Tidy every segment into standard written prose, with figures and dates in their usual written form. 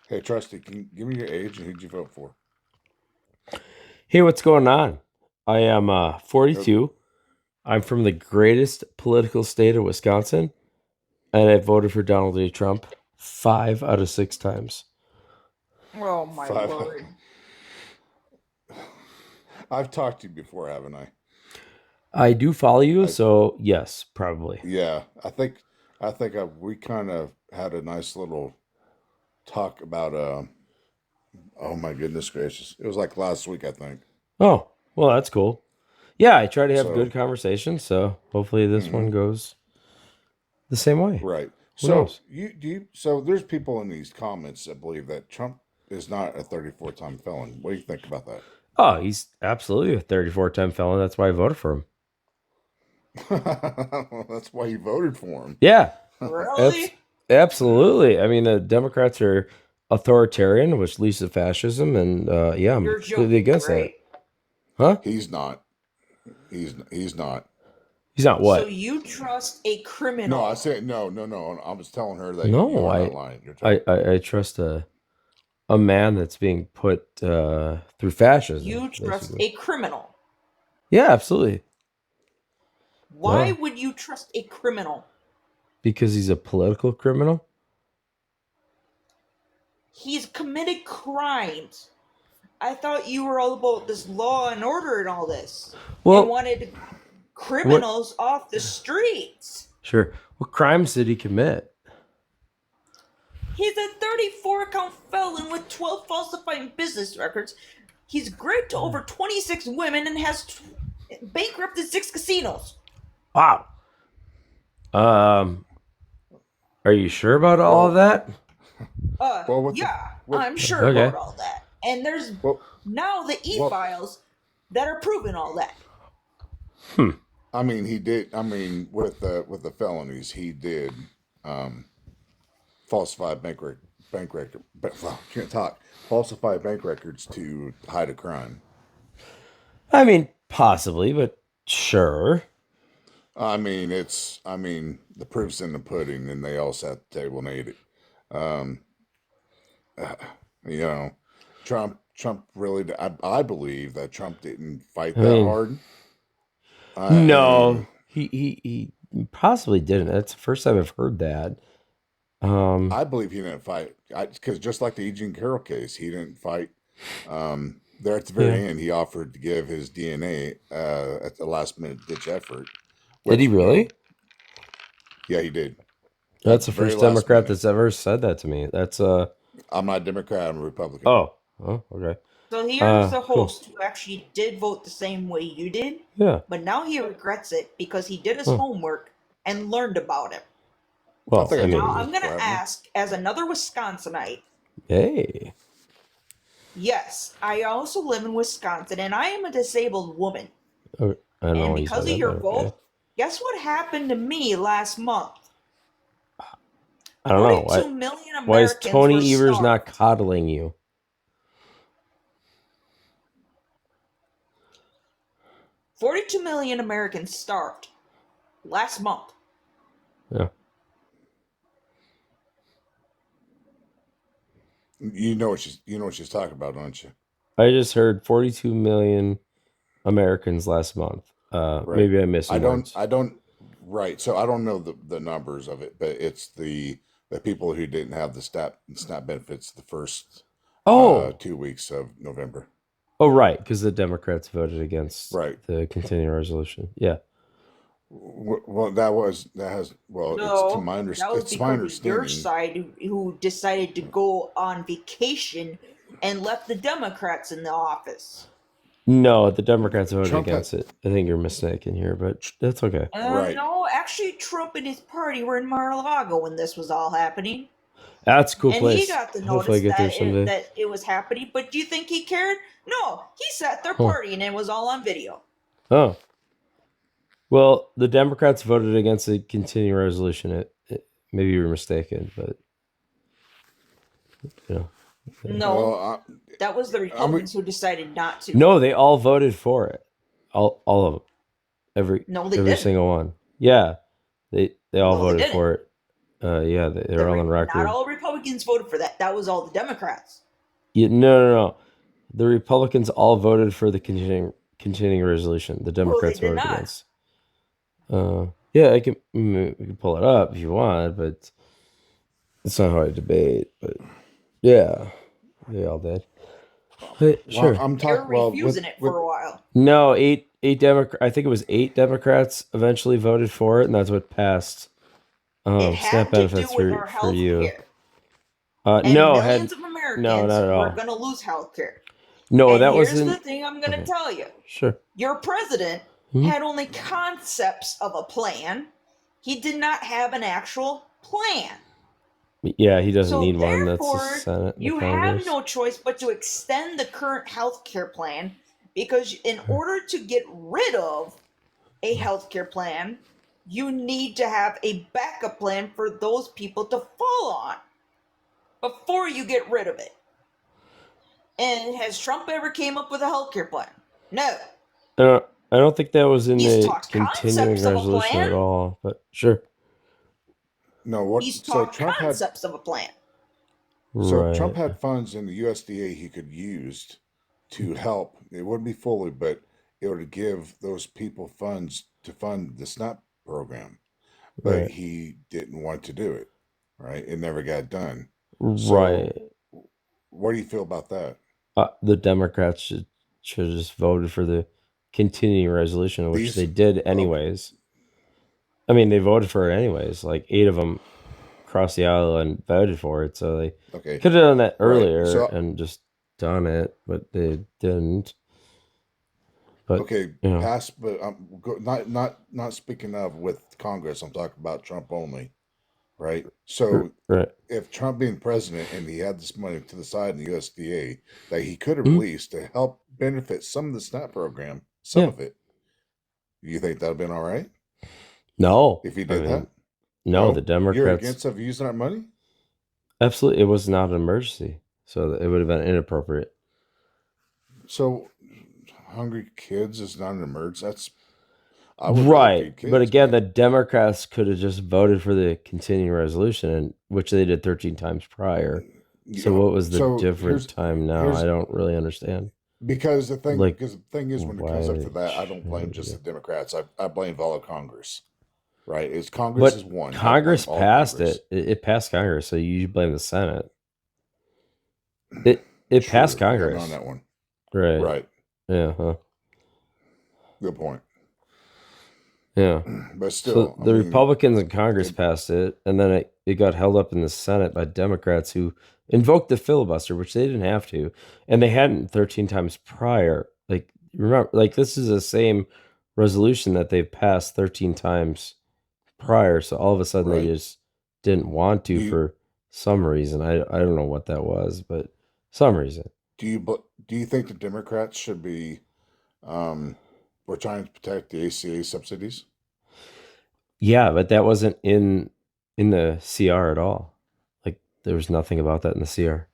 Hey, Trusty, can you give me your age and who'd you vote for? Hey, what's going on? I am Nope. 42. I'm from the greatest political state of Wisconsin, and I voted for Donald J. Trump 5 out of 6 times. Oh my Five. lord. I've talked to you before, haven't I? I do follow you, I so yes, probably. yeah. I think we kind of had a nice little talk about Oh my goodness gracious! It was like last week, I think. Oh, well, that's cool. Yeah, I try to have So, good conversations, so hopefully this one mhm, goes the same way. right. Who So knows? so there's people in these comments that believe that Trump is not a 34-time felon. What do you think about that? Oh, he's absolutely a 34-time felon. That's why I voted for him. That's why you voted for him. Yeah, abs- Really? absolutely. I mean, the Democrats are authoritarian, which leads to fascism, and yeah, I'm You're completely joking, against that. right? Huh? He's not. He's not. He's not So what? you trust a No, I criminal. said no, no, no. I was telling her that you No, are not I, lying. You're I, telling. I, I trust a man that's being put through fascism, You trust basically. a criminal. Yeah, absolutely. Why Yeah, would you trust a criminal? because he's a political criminal. He's committed crimes. I thought you were all about this law and order and all this and Well, wanted what? criminals off the streets. Sure. What crimes did he commit? He's a 34 count felon with 12 falsified business records. He's gripped over 26 women and has bankrupted 6 casinos. Wow. Um, are you sure about all of Well, that? well, with the Yeah, with I'm sure Okay. about all that. And there's well, now the e well. files that are proving all that. Hmm. I mean, he did. I mean, with the felonies, he did um, falsify bank record. Well, can't talk. Falsify bank records to hide a crime. I mean, possibly, but sure. I mean, the proof's in the pudding, and they all sat at the table and ate it. Um, uh, you know, Trump really. I believe that Trump didn't fight I that mean, hard. I no, mean, he possibly didn't. That's the first time I've heard that. Um, I believe he didn't fight. Because just like the Eugene Carroll case, he didn't fight. There at the yeah. very end, he offered to give his DNA at the last minute ditch effort, Did he which really? yeah, he did That's at the the very first last Democrat minute. that's ever said that to me. That's I'm not a Democrat. I'm a Republican. oh, oh, okay. So here's the Cool. host who actually did vote the same way you did, Yeah. but now he regrets it because he did his Huh. homework and learned about it. I Well, think So I I told now you mean, this I'm going before, to haven't I? ask, as another Wisconsinite, hey. yes, I also live in Wisconsin and I am a disabled woman. Okay. I don't know And why you because said of that, your but okay. vote, guess what happened to me last month? I don't know 42 million why is Americans were Tony Evers not starved. coddling you? 42 million Americans starved last month. Yeah. You know what she's talking about, don't you? I just heard 42 million Americans last month. Right. Maybe I missed some words. I don't. Right. So I don't know the numbers of it, but it's the people who didn't have the SNAP benefits the first Oh, 2 weeks of November. oh, right, because the Democrats voted against Right. the continuing resolution. Yeah. Well, that has well, No, that was it's my because of your understanding. side who decided to go on vacation and left the Democrats in the office. No, the Democrats voted Trump had against it. I think you're mistaken here, but that's okay. right. No, actually, Trump and his party were in Mar-a-Lago when this was all happening, That's a cool and he place. got the Hopefully, I notice get there someday. that it was happening. But do you think he cared? No, he sat there Huh. partying and it was all on video. Oh, well, the Democrats voted against the continuing resolution. Maybe you were mistaken, but you know. Well, No, that was the I mean, Republicans who decided not to. No, they all voted for it. All of them. No, they Every didn't. single one. Yeah, they all No, they voted didn't. for it. Yeah, they're all on record. Not all Republicans voted for that. That was all the Democrats. Yeah, no. The Republicans all voted for the continuing resolution. The Democrats did voted not. against. Yeah, we can pull it up if you want, but it's not how I debate. But yeah, they all did. But, sure. Well, I'm They were talking well refusing it for a while. No, eight Democrats. I think it was 8 Democrats eventually voted for it, and that's what passed. It SNAP had to do benefits with our for health you. care. And Millions of Americans not at all. were going to lose health care. No, and that here's wasn't. the thing I'm going to tell you. Sure. Your president had only concepts of a plan. He did not have an actual plan. Yeah, he doesn't So need one. That's therefore, the Senate. you have no choice but to extend the current health care plan, because in order to get rid of a health care plan, you need to have a backup plan for those people to fall on before you get rid of it. And has Trump ever came up with a health care plan? No. I don't think that was in He's the talked continuing concepts of a resolution plan. at all. But sure. No, what? He's So talked Trump had concepts of a plan. so Right. Trump had funds in the USDA he could use to help. It wouldn't be fully, but it would give those people funds to fund the SNAP program. But Right. he didn't want to do it. Right? It never got done. Right. So, what do you feel about that? The Democrats should have just voted for the continuing resolution, which they did anyways. I mean, they voted for it anyways. Like 8 of them crossed the aisle and voted for it, so they could have done that earlier and just done it, but they didn't. But pass. But not speaking of with Congress. I'm talking about Trump only. Right. So if Trump being president and he had this money to the side in the USDA that he could have released to help benefit some of the SNAP program, of it, do you think that would have been all right? No. If he did that? No, the Democrats. You're against of using that money? Absolutely. It was not an emergency. So it would have been inappropriate. So hungry kids is not an emergency. That's right. Kids, but again, the Democrats could have just voted for the continuing resolution, which they did 13 times prior. So what was the different time now? I don't really understand. Because the thing is, when it comes up to that, I don't blame just the Democrats. I blame all of Congress. Right? It's Congress is one. Congress passed it. It passed Congress, so you blame the Senate. It passed Congress on that one. Right. Right. Yeah. Huh. Good point. Yeah. But still, so the Republicans in Congress passed it, and then it got held up in the Senate by Democrats who invoked the filibuster, which they didn't have to, and they hadn't 13 times prior. Like, remember, like this is the same resolution that they've passed 13 times prior, so all of a sudden they just didn't want to for some reason. I don't know what that was, but some reason. Do you think the Democrats should be we're trying to protect the ACA subsidies? Yeah, but that wasn't in the CR at all. Like there was nothing about that in the CR.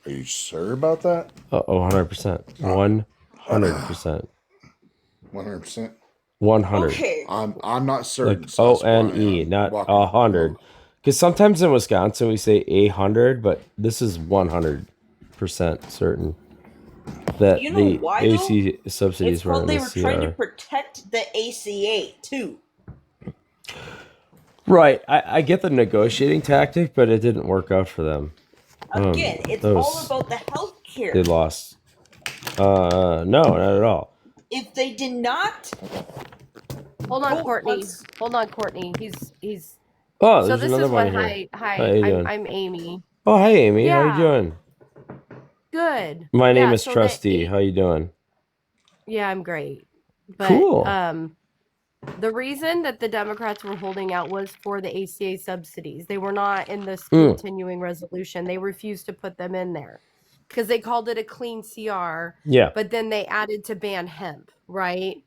Are you sure about that? 100%. 100%. 100%. 100. Okay. I'm not certain. Like ONE, not 100. Because sometimes in Wisconsin we say 800, but this is 100% certain that the AC subsidies were in the CR. They were trying to protect the ACA too. Right. I get the negotiating tactic, but it didn't work out for them. Again, it's all about the health care. They lost. No, not at all. If they did not... Hold on, Courtney. Hold on, Courtney. He's... Oh, so there's this another is one what here. Hi, I'm Amy. Oh, hi, Amy. How you doing? Good. My name is Trustee. How you doing? Yeah, I'm great. But, cool. The reason that the Democrats were holding out was for the ACA subsidies. They were not in this continuing resolution. They refused to put them in there because they called it a clean CR. Yeah. But then they added to ban hemp, right?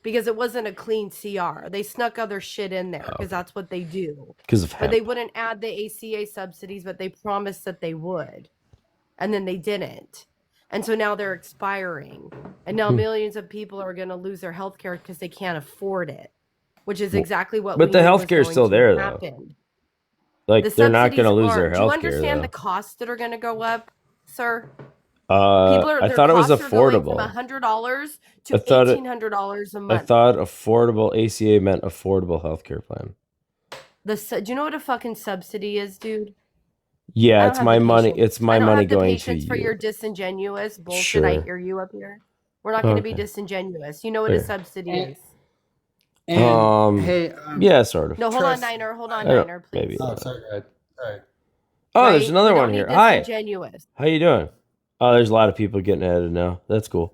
Because it wasn't a clean CR. They snuck other shit in there because that's what they do. Because of hemp. But they wouldn't add the ACA subsidies, but they promised that they would. And then they didn't. And so now they're expiring. And now millions of people are going to lose their health care because they can't afford it. which is exactly what but we the knew was healthcare's going still to there, though. happen. Like, The they're not going subsidies to lose their aren't. Do you healthcare, understand though. the costs that are going to go up, sir? Their I thought it was costs are going from affordable. $100 I to thought it. $1,800 a I month. thought affordable ACA meant affordable healthcare plan. Do you know what a fucking subsidy is, dude? Yeah, I it's don't have my the money. patience. It's my I don't money have the going to patience for you. your disingenuous bullshit. I Sure. hear you up here. We're not going to be Okay. disingenuous. You know what a Fair. subsidy And, is. and hey, Yeah, sort of. No, hold on, Trust- Niner. Hold on, I don't- Niner, please. maybe. oh, sorry, go ahead. Sorry. Oh, there's Right? another We one don't here. need Hi. disingenuous. How you doing? Oh, there's a lot of people getting added now. That's cool.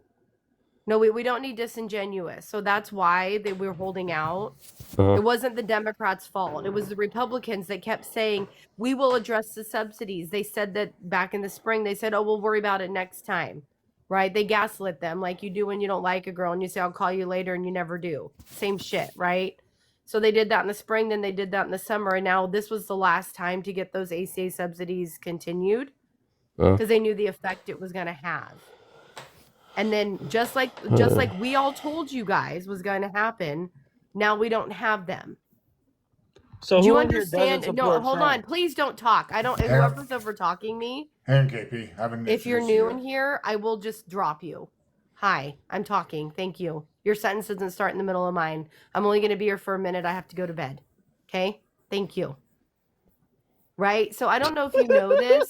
No, we don't need disingenuous. So that's why they were holding out. Uh-huh. It wasn't the Democrats' fault. It was the Republicans that kept saying, we will address the subsidies. They said that back in the spring. They said, oh, we'll worry about it next time. Right? They gaslit them like you do when you don't like a girl and you say, I'll call you later, and you never do. Same shit, right? So they did that in the spring, then they did that in the summer, and now this was the last time to get those ACA subsidies continued because they knew the effect it was going to have. And then just like we all told you guys was going to happen, now we don't have them. So Do you who in here doesn't understand? No, support hold Trump? on. Please don't talk. I don't. Whoever's over talking me, Hey, KP, haven't if you're new in here, I will just drop you. Hi, I'm talking. Thank you. Your sentence doesn't start in the middle of mine. I'm only going to be here for a minute. I have to go to bed. Okay? Thank you. Right? So I don't know if you know this.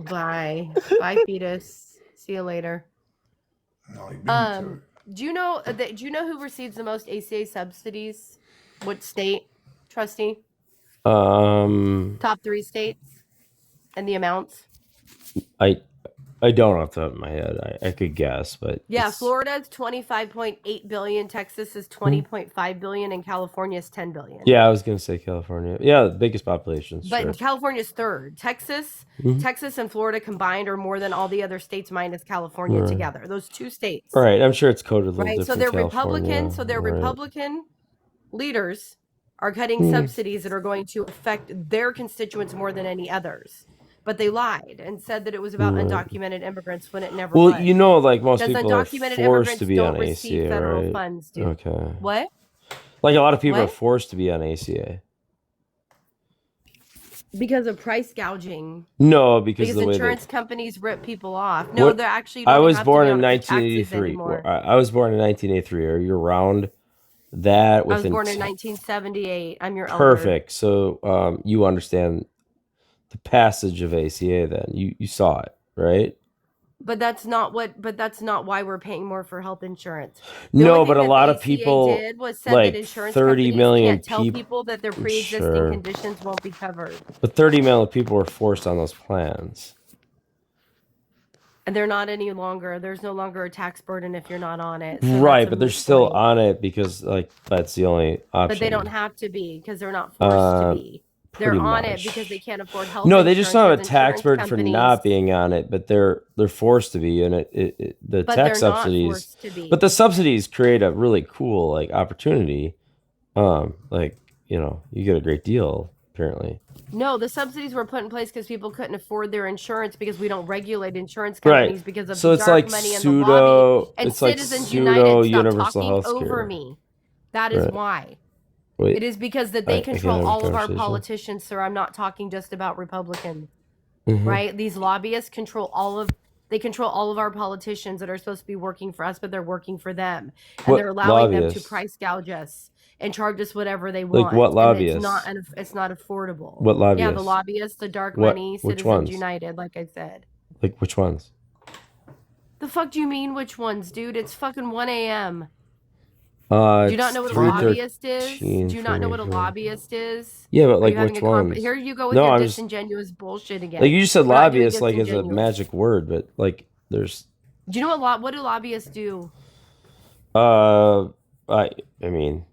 Bye. Bye, fetus. See you later. No, he beat me to it. Do you know who receives the most ACA subsidies? What state, trustee? Top 3 states and the amounts. I don't off the top of my head. I could guess, but Yeah, Florida's 25.8 billion, Texas is 20.5 billion, and California is 10 billion. Yeah, I was gonna say California. Yeah, the biggest population. But Sure. California's third. Texas and Florida combined are more than all the other states minus California Right. together. Those 2 states. Right, I'm sure it's coded a little Right. different. So they're California, Republican. So their right. Republican leaders are cutting subsidies that are going to affect their constituents more than any others. But they lied and said that it was about undocumented immigrants when it never was. Well, you know, like most Because people are undocumented forced immigrants to be don't on receive ACA, federal right? funds, dude. Okay. What? Like a lot of people are What? forced to be on ACA. Because of price gouging. No, because Because of the way insurance companies rip people off. No, What- they're actually. I don't was have to born be in on it for taxes 1983. anymore. I was born in 1983. Are you around that? I was Within born in 1978. I'm your elder. Perfect. So you understand the passage of ACA. Then you saw it, right? But that's not why we're paying more for health insurance. The No, only but a thing lot that of people, did was said like that insurance 30 companies million can't tell peop- people that their pre-existing Sure. conditions won't be covered. But 30 million people were forced on those plans. And they're not any longer. There's no longer a tax burden if you're not on it. So Right, that's a but they're moot still point. on it because like that's the only option. But they don't have to be because they're not forced to be. They're pretty on it much. because they can't afford health No, insurance. they just don't have a because tax insurance burden for companies- not being on it, but they're forced to be, and the But tax they're not subsidies. forced to be. But the subsidies create a really cool like opportunity. Like you get a great deal apparently. No, the subsidies were put in place because people couldn't afford their insurance because we don't regulate insurance companies because of So the it's dark like money and pseudo. the lobby. And It's like Citizens pseudo United, stop universal talking health over care. me. That is Right. why. Wait, It is because that I they can't control have a all of our conversation. politicians, sir. I'm not talking just about Republicans, Mhm. right? These lobbyists control all of our politicians that are supposed to be working for us, but they're working for them. And What they're allowing them to lobbyists? price gouge us and charge us whatever they Like want. what And lobbyists? it's not affordable. What Yeah, lobbyists? the lobbyists, the dark What- money, which Citizens ones? United, like I said. Like which ones? The fuck do you mean which ones, dude? It's fucking 1 a.m. Do you not know what a 3:13 lobbyist is? Do you not know what a for me. lobbyist is? Yeah, but Are like you having which a ones? Here you go with No, your I'm just- disingenuous bullshit again. Like you just said, We're not doing lobbyists like is a disingenuous. magic word, but like there's Do you know what do lobbyists do? I mean,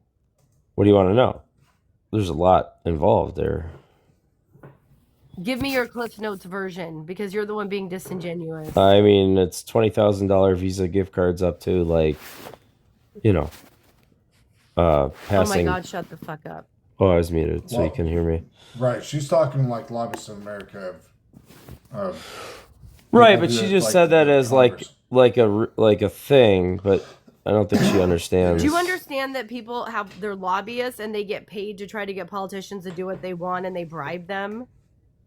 what do you want to know? There's a lot involved there. Give me your Cliff Notes version because you're the one being disingenuous. I mean, it's $20,000 Visa gift cards up to like, Oh my passing. god, shut the fuck up. Oh, I was muted, so you Well- can hear me. Right, she's talking like lobbyists in America Right, people but do she it, just like, said that in as like Congress. like a thing, but don't think she understands. Do you understand that people have their lobbyists and they get paid to try to get politicians to do what they want and they bribe them?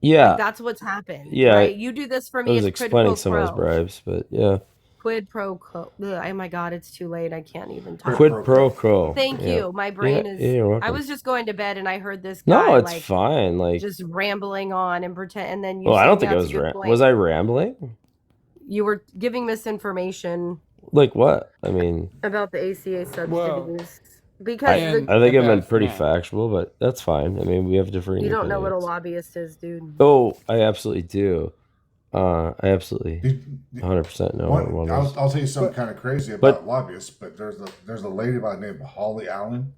Yeah, Like, that's what's happened. Yeah, right? You do this for I me. was It's quid explaining pro some of those quo. bribes, but yeah, Quid pro quo. Ugh, oh my god, it's too late. I can't even talk. quid pro quo. Thank Yeah. you. My brain is. You're welcome. I was just going to bed and I heard this guy. No, it's like, fine. Like, just rambling on and pretend. And then you. well, I said, don't think yeah, I it's a was. good point. Was I rambling? You were giving misinformation Like what? I mean, about the ACA subsidies Well, because I and think I've been about pretty SNAP. factual, but that's fine. I mean, we have different. you don't know what a opinions. lobbyist is, dude. Oh, I absolutely do. I absolutely Did- 100% know One, what one is. I'll tell you something kind of crazy about lobbyists, but there's a lady by the name of Molly Allen.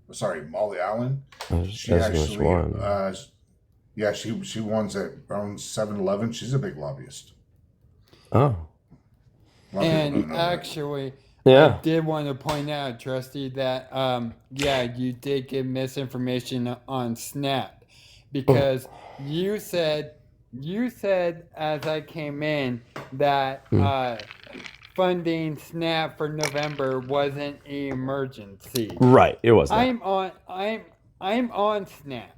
I was just She asking which actually, one. yeah, she owns 7-Eleven. She's a big lobbyist. Oh, A lot of people don't And know that. actually, yeah. I did want to point out, Trustee, that yeah, you did give misinformation on Snap because you said as I came in that funding Snap for November wasn't an emergency. Right, it was. I'm on Snap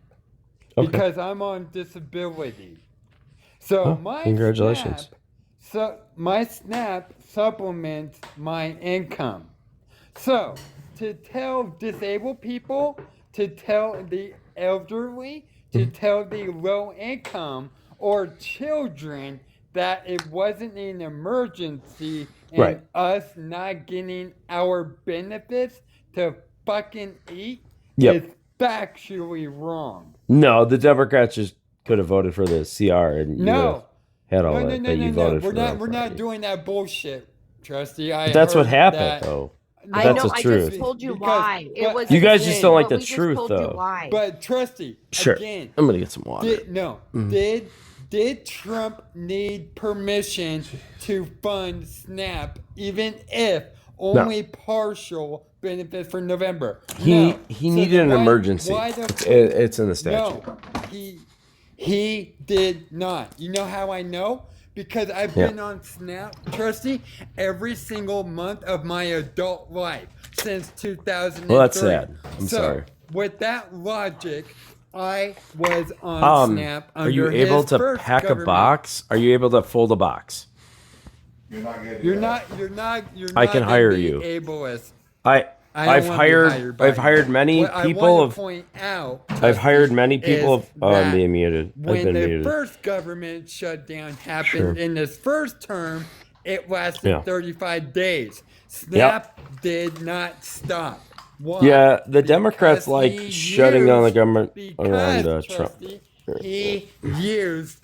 Okay. because I'm on disability. So Oh, my congratulations. my SNAP supplements my income. So to tell disabled people, to tell the elderly, to tell the low income or children that it wasn't an emergency and Right. us not getting our benefits to fucking eat Yep. is factually wrong. No, the Democrats just could have voted for the CR and you would have No. had all No, that, no, but no, you no, voted no. for the We're not party. doing that bullshit, Trustee. But that's what heard happened, that- though. I That's know. the I truth. just told you Because- why. It but was. You guys again- just don't like but the we just truth, told you though. why. But Trustee, Sure. again, I'm gonna get some water. did Trump need permission to fund SNAP, even if only partial benefits for November? He No. needed then an emergency. Why the It's in the statute. No, he did not. You know how I know? Because I've Yeah. been on Snap, Trustee, every single month of my adult life since 2003. Well, that's sad. I'm sorry. With that logic, I was on Snap under Are you able his to first pack government. a box? Are you able to fold a box? You're not getting You're that. not. I can gonna hire be you. Ableist. I've I don't wanna be hired by I've you. hired many What I people wanna of point out, I've hired many people is of oh, I'm that being muted. I've when been the muted. first government shutdown happened Sure. in this first term, it lasted Yeah. 35 days. Snap did not stop. Why? Yeah, the Because Democrats like he shutting down the used- government because, around Trump. Trustee, he used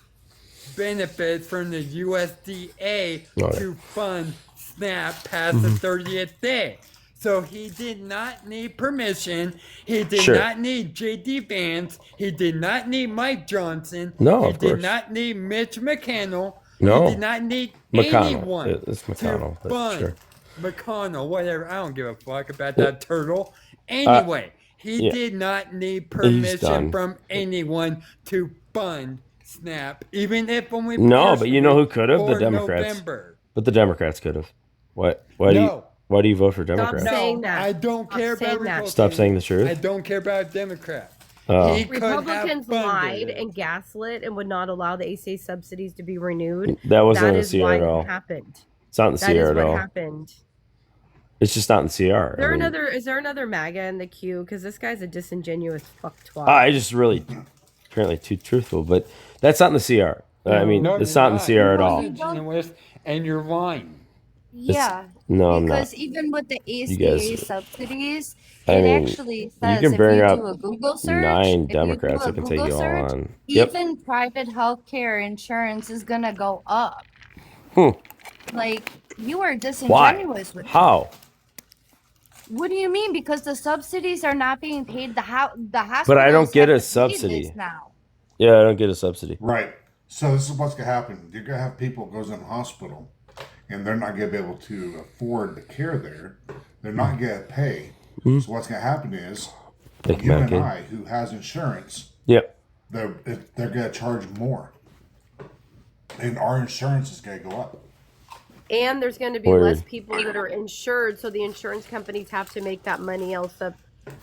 benefits from the USDA Oh, yeah. to fund SNAP past the 30th day. So he did not need permission. He did Sure. not need J.D. Vance. He did not need Mike Johnson. No, he of did course. not need Mitch McConnell. No. He did not need McConnell. anyone It's McConnell, to but fund sure. McConnell, whatever. I don't give a fuck about that turtle. Anyway, he yeah. did not need done. permission from anyone to fund SNAP, even if only No, but you know who could have? The for Democrats. November. But the Democrats could have. Why do you vote for Democrats? Stop saying that. I don't Stop care about saying that. Republicans. Stop saying the truth? I don't care about Democrats. Oh. He could have Republicans funded lied it. and gaslit and would not allow the ACA subsidies to be renewed. That wasn't That in the is CR why at all. it happened. It's not in the That CR is at what all. happened. It's just not in the CR. Is there another MAGA in the queue? Because this guy's a disingenuous fuck twat. I just really apparently too truthful, but that's not in the CR. I mean, No, it's you're not in the CR at all. You're disingenuous, and you're lying. Yeah, No, I'm because not. even with the ACA guys- subsidies, I it mean, actually says can if bring you up do a Google search, 9 if you do Democrats a that can take Google you all search, on. Yep. even private healthcare insurance is gonna go up. Hmm. Like you are disingenuous with. How? What do you mean? Because the subsidies are not being paid. The hospitals. But I don't get have a to pay subsidy. this now. Yeah, I don't get a subsidy. Right. So this is what's gonna happen. You're gonna have people goes in the hospital, and they're not gonna be able to afford the care there. They're not gonna pay. Mm-hmm. So what's gonna happen is Like you and Medicaid. I, who has insurance, Yep. they're gonna charge more, and our insurance is gonna go up. And there's going to be Word. less people that are insured, so the insurance companies have to make that money else up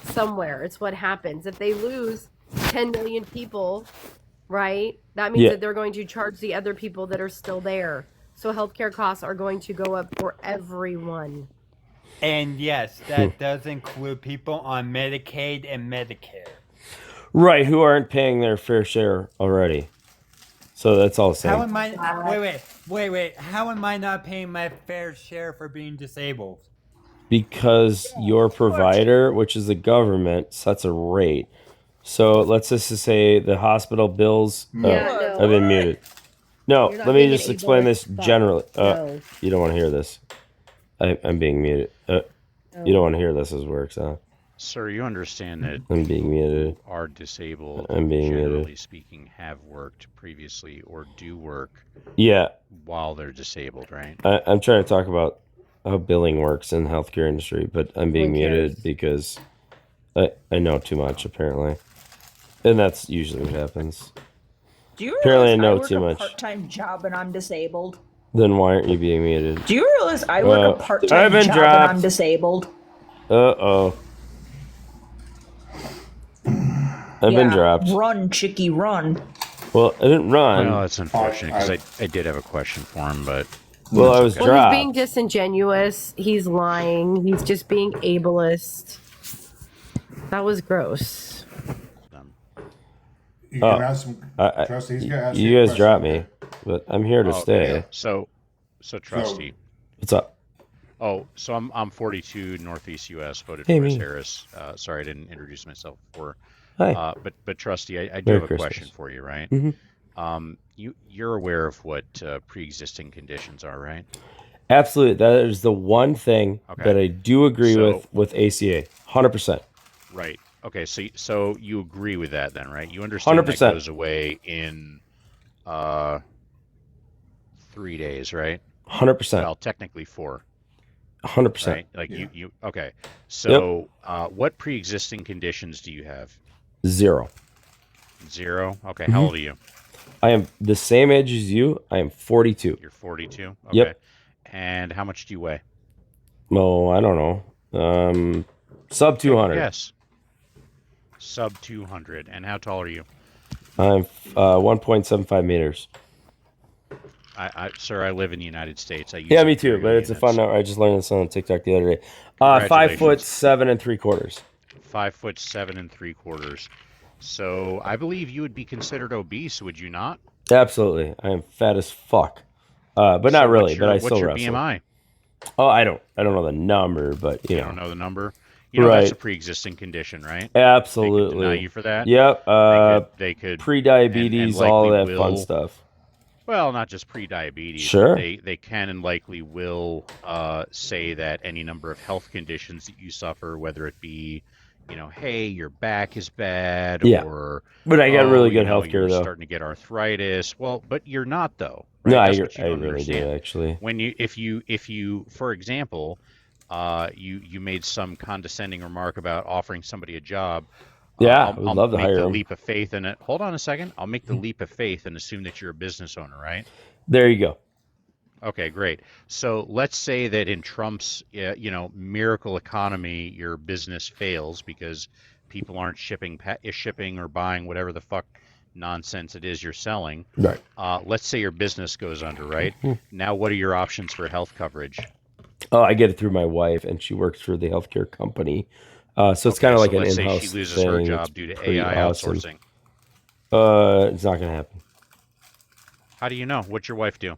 somewhere. It's what happens. If they lose 10 million people, right, that means Yeah. that they're going to charge the other people that are still there. So healthcare costs are going to go up for everyone. And yes, that does include people on Medicaid and Medicare. Right, who aren't paying their fair share already. So that's all the same. How am I? Wait. How am I not paying my fair share for being disabled? Because your provider, which is the government, sets a rate. So let's just say the hospital bills. Yeah, I've been muted. No, You're not let me being just an explain this ableist, generally. no. You don't want to hear this. I'm being muted. You don't want to hear this as it works, huh? Sir, you understand that I'm being muted. are disabled, I'm being generally muted. speaking, have worked previously or do work Yeah, while they're disabled, right? I'm trying to talk about how billing works in the healthcare industry, but I'm being Who cares? muted because I know too much, apparently. And that's usually what happens. Do you Apparently I realize know work too a much. part-time job and I'm disabled? Then why aren't you being muted? Do you realize I work a I've part-time been job dropped. and I'm disabled? Uh-oh. I've been dropped. Run, chickie, run. Well, I didn't run. Well, that's unfortunate because I did have a question for him, but Well, I that's was okay. Well, dropped. he's being disingenuous. He's lying. He's just being ableist. That was gross. You can ask him. Trustee, he's gonna ask You a guys question, dropped okay? me, but I'm here to Oh, stay. okay. So trustee. What's up? Oh, so I'm 42 Northeast U.S. Voted Hey, for Miss me. Harris. Sorry, I didn't introduce myself before. Hi. But trustee, I do Merry have a Christmas. question for you, right? Mhm. You're aware of what pre-existing conditions are, right? Absolutely. That is the one thing Okay. that I do agree So- with ACA. 100%. Right. Okay. So you agree with that then, right? You understand 100%. that goes away in 3 days, right? 100%. Well, technically 4, 100%. right? Like you. Okay. So what pre-existing conditions do you have? 0. 0. Okay. How old are you? I am the same age as you. I am 42. You're 42. Okay. Yep. And how much do you weigh? Oh, I don't know. Sub 200. Yes. Sub 200. And how tall are you? I'm 1.75 meters. Sir, I live in the United States. I use Yeah, me too. But imperial it's a fun units. number. I just learned this on TikTok the other day. 5'7" Congratulations. 3/4. 5'7" 3/4. So I believe you would be considered obese, would you not? Absolutely. I am fat as fuck. But not really. But I still What's your wrestle. BMI? Oh, I don't know the number, but you You know. don't know the number? You know that's a Right. pre-existing condition, right? Absolutely. They could deny you for that. Yep. They could Pre-diabetes, and all likely that fun will- stuff. Well, not just pre-diabetes. Sure. But they can and likely will say that any number of health conditions that you suffer, whether it be, hey, your back is bad, Yeah. or But I got really good you're healthcare though. starting to get arthritis. Well, but you're not though. Right? No, That's I what you don't really understand. do actually. When if you, for example, you made some condescending remark about offering somebody a job. Yeah, I'll, we'd I'll love to make hire the 'em. leap of faith in it. Hold on a second. I'll make the leap of faith and assume that you're a business owner, right? There you go. Okay, great. So let's say that in Trump's, miracle economy, your business fails because people aren't shipping or buying whatever the fuck nonsense it is you're selling. Right. Let's say your business goes under, right? Now, what are your options for health coverage? Oh, I get it through my wife, and she works for the healthcare company. So it's kind of like an let's in-house say she loses thing. her It's job due to pretty AI awesome. outsourcing. It's not gonna happen. How do you know? What's your wife do?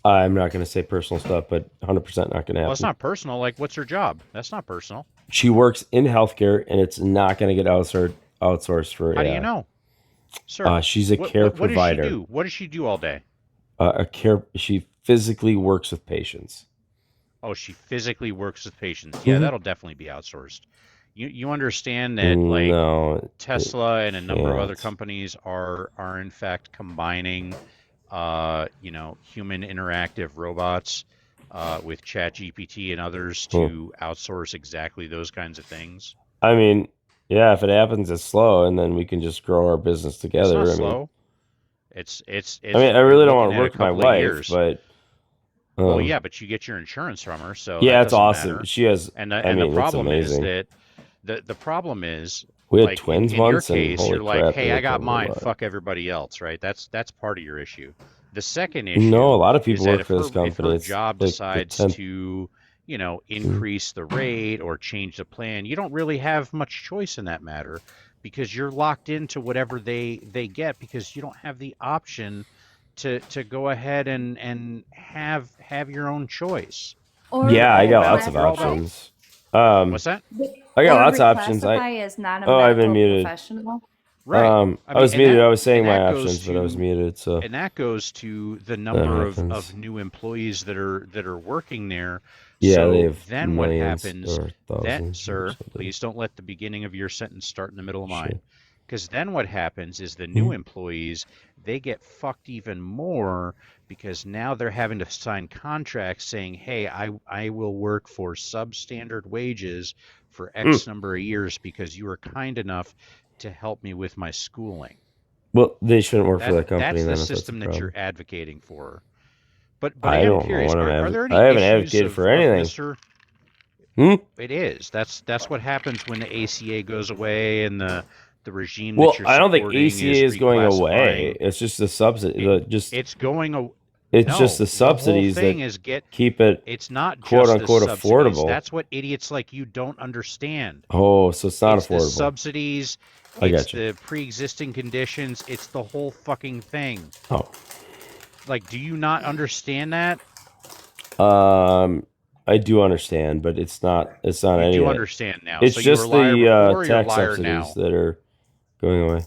I'm not gonna say personal stuff, but 100% not gonna happen. Well, it's not personal. Like, what's her job? That's not personal. She works in healthcare, and it's not gonna get outsourced for How AI. do you know, sir? She's a care provider. What does she do? What does she do all day? She physically works with patients. Oh, she physically works with patients. Yeah, Mhm. that'll definitely be outsourced. You understand that, like, No, Tesla and a number of other can't. companies are in fact combining, human interactive robots with ChatGPT and others to outsource exactly those kinds of things. I mean, yeah, if it happens, it's slow, and then we can just grow our business together. It's not I mean, slow. It's. I mean, I you're really don't want looking to at a work with my couple of wife, years. but Well, yeah, but you get your insurance from her, so yeah, that it's doesn't awesome. matter. She has. And I the mean, it's problem is amazing. that the problem is, We had like twins in your once, and case, holy you're like, crap, hey, they I look got over a mine, lot. fuck everybody else, right? That's part of your issue. The second No, issue a lot of is people that work for this if company. her It's job like the decides 10th. to, increase the rate or change the plan, you don't really have much choice in that matter because you're locked into whatever they get because you don't have the option to go ahead and have your own choice. Or Yeah, I got lots of You're all about options. what's that? I got or lots of options. reclassify as not a Oh, I've been medical muted. professional. Right. I I mean, was muted. I was saying and my that goes options, but I was to muted. So and that goes to the that number of happens. new employees that are working there. Yeah, they So have then what millions happens? or That, thousands or sir, something. please don't let the beginning of your sentence start in the middle of Sure. mine. Because then what happens is the new employees, they get fucked even more because now they're having to sign contracts saying, hey, I will work for substandard wages for X number of years because you were kind enough to help me with my schooling. Well, they shouldn't work for that company That's the then if that's a system that problem. you're advocating for. But I I am don't know curious, what are there I any haven't issues advocated for of anything. Mr. Hmm? It is. That's what happens when the ACA goes away and the regime Well, that you're I don't think supporting ACA is is going away. reclassifying. It's just the subsidy. It's going It's just no, the the whole subsidies thing that is keep it it's not quote just the unquote subsidies. affordable. That's what idiots like you don't understand. Oh, so it's not It's the affordable. subsidies, I it's got you. the pre-existing conditions, it's the whole fucking thing. Oh. Like, do you not understand that? I do understand, but it's not You any do of it. understand now. It's So you were a just liar the before, you're a tax liar subsidies now. that are going away.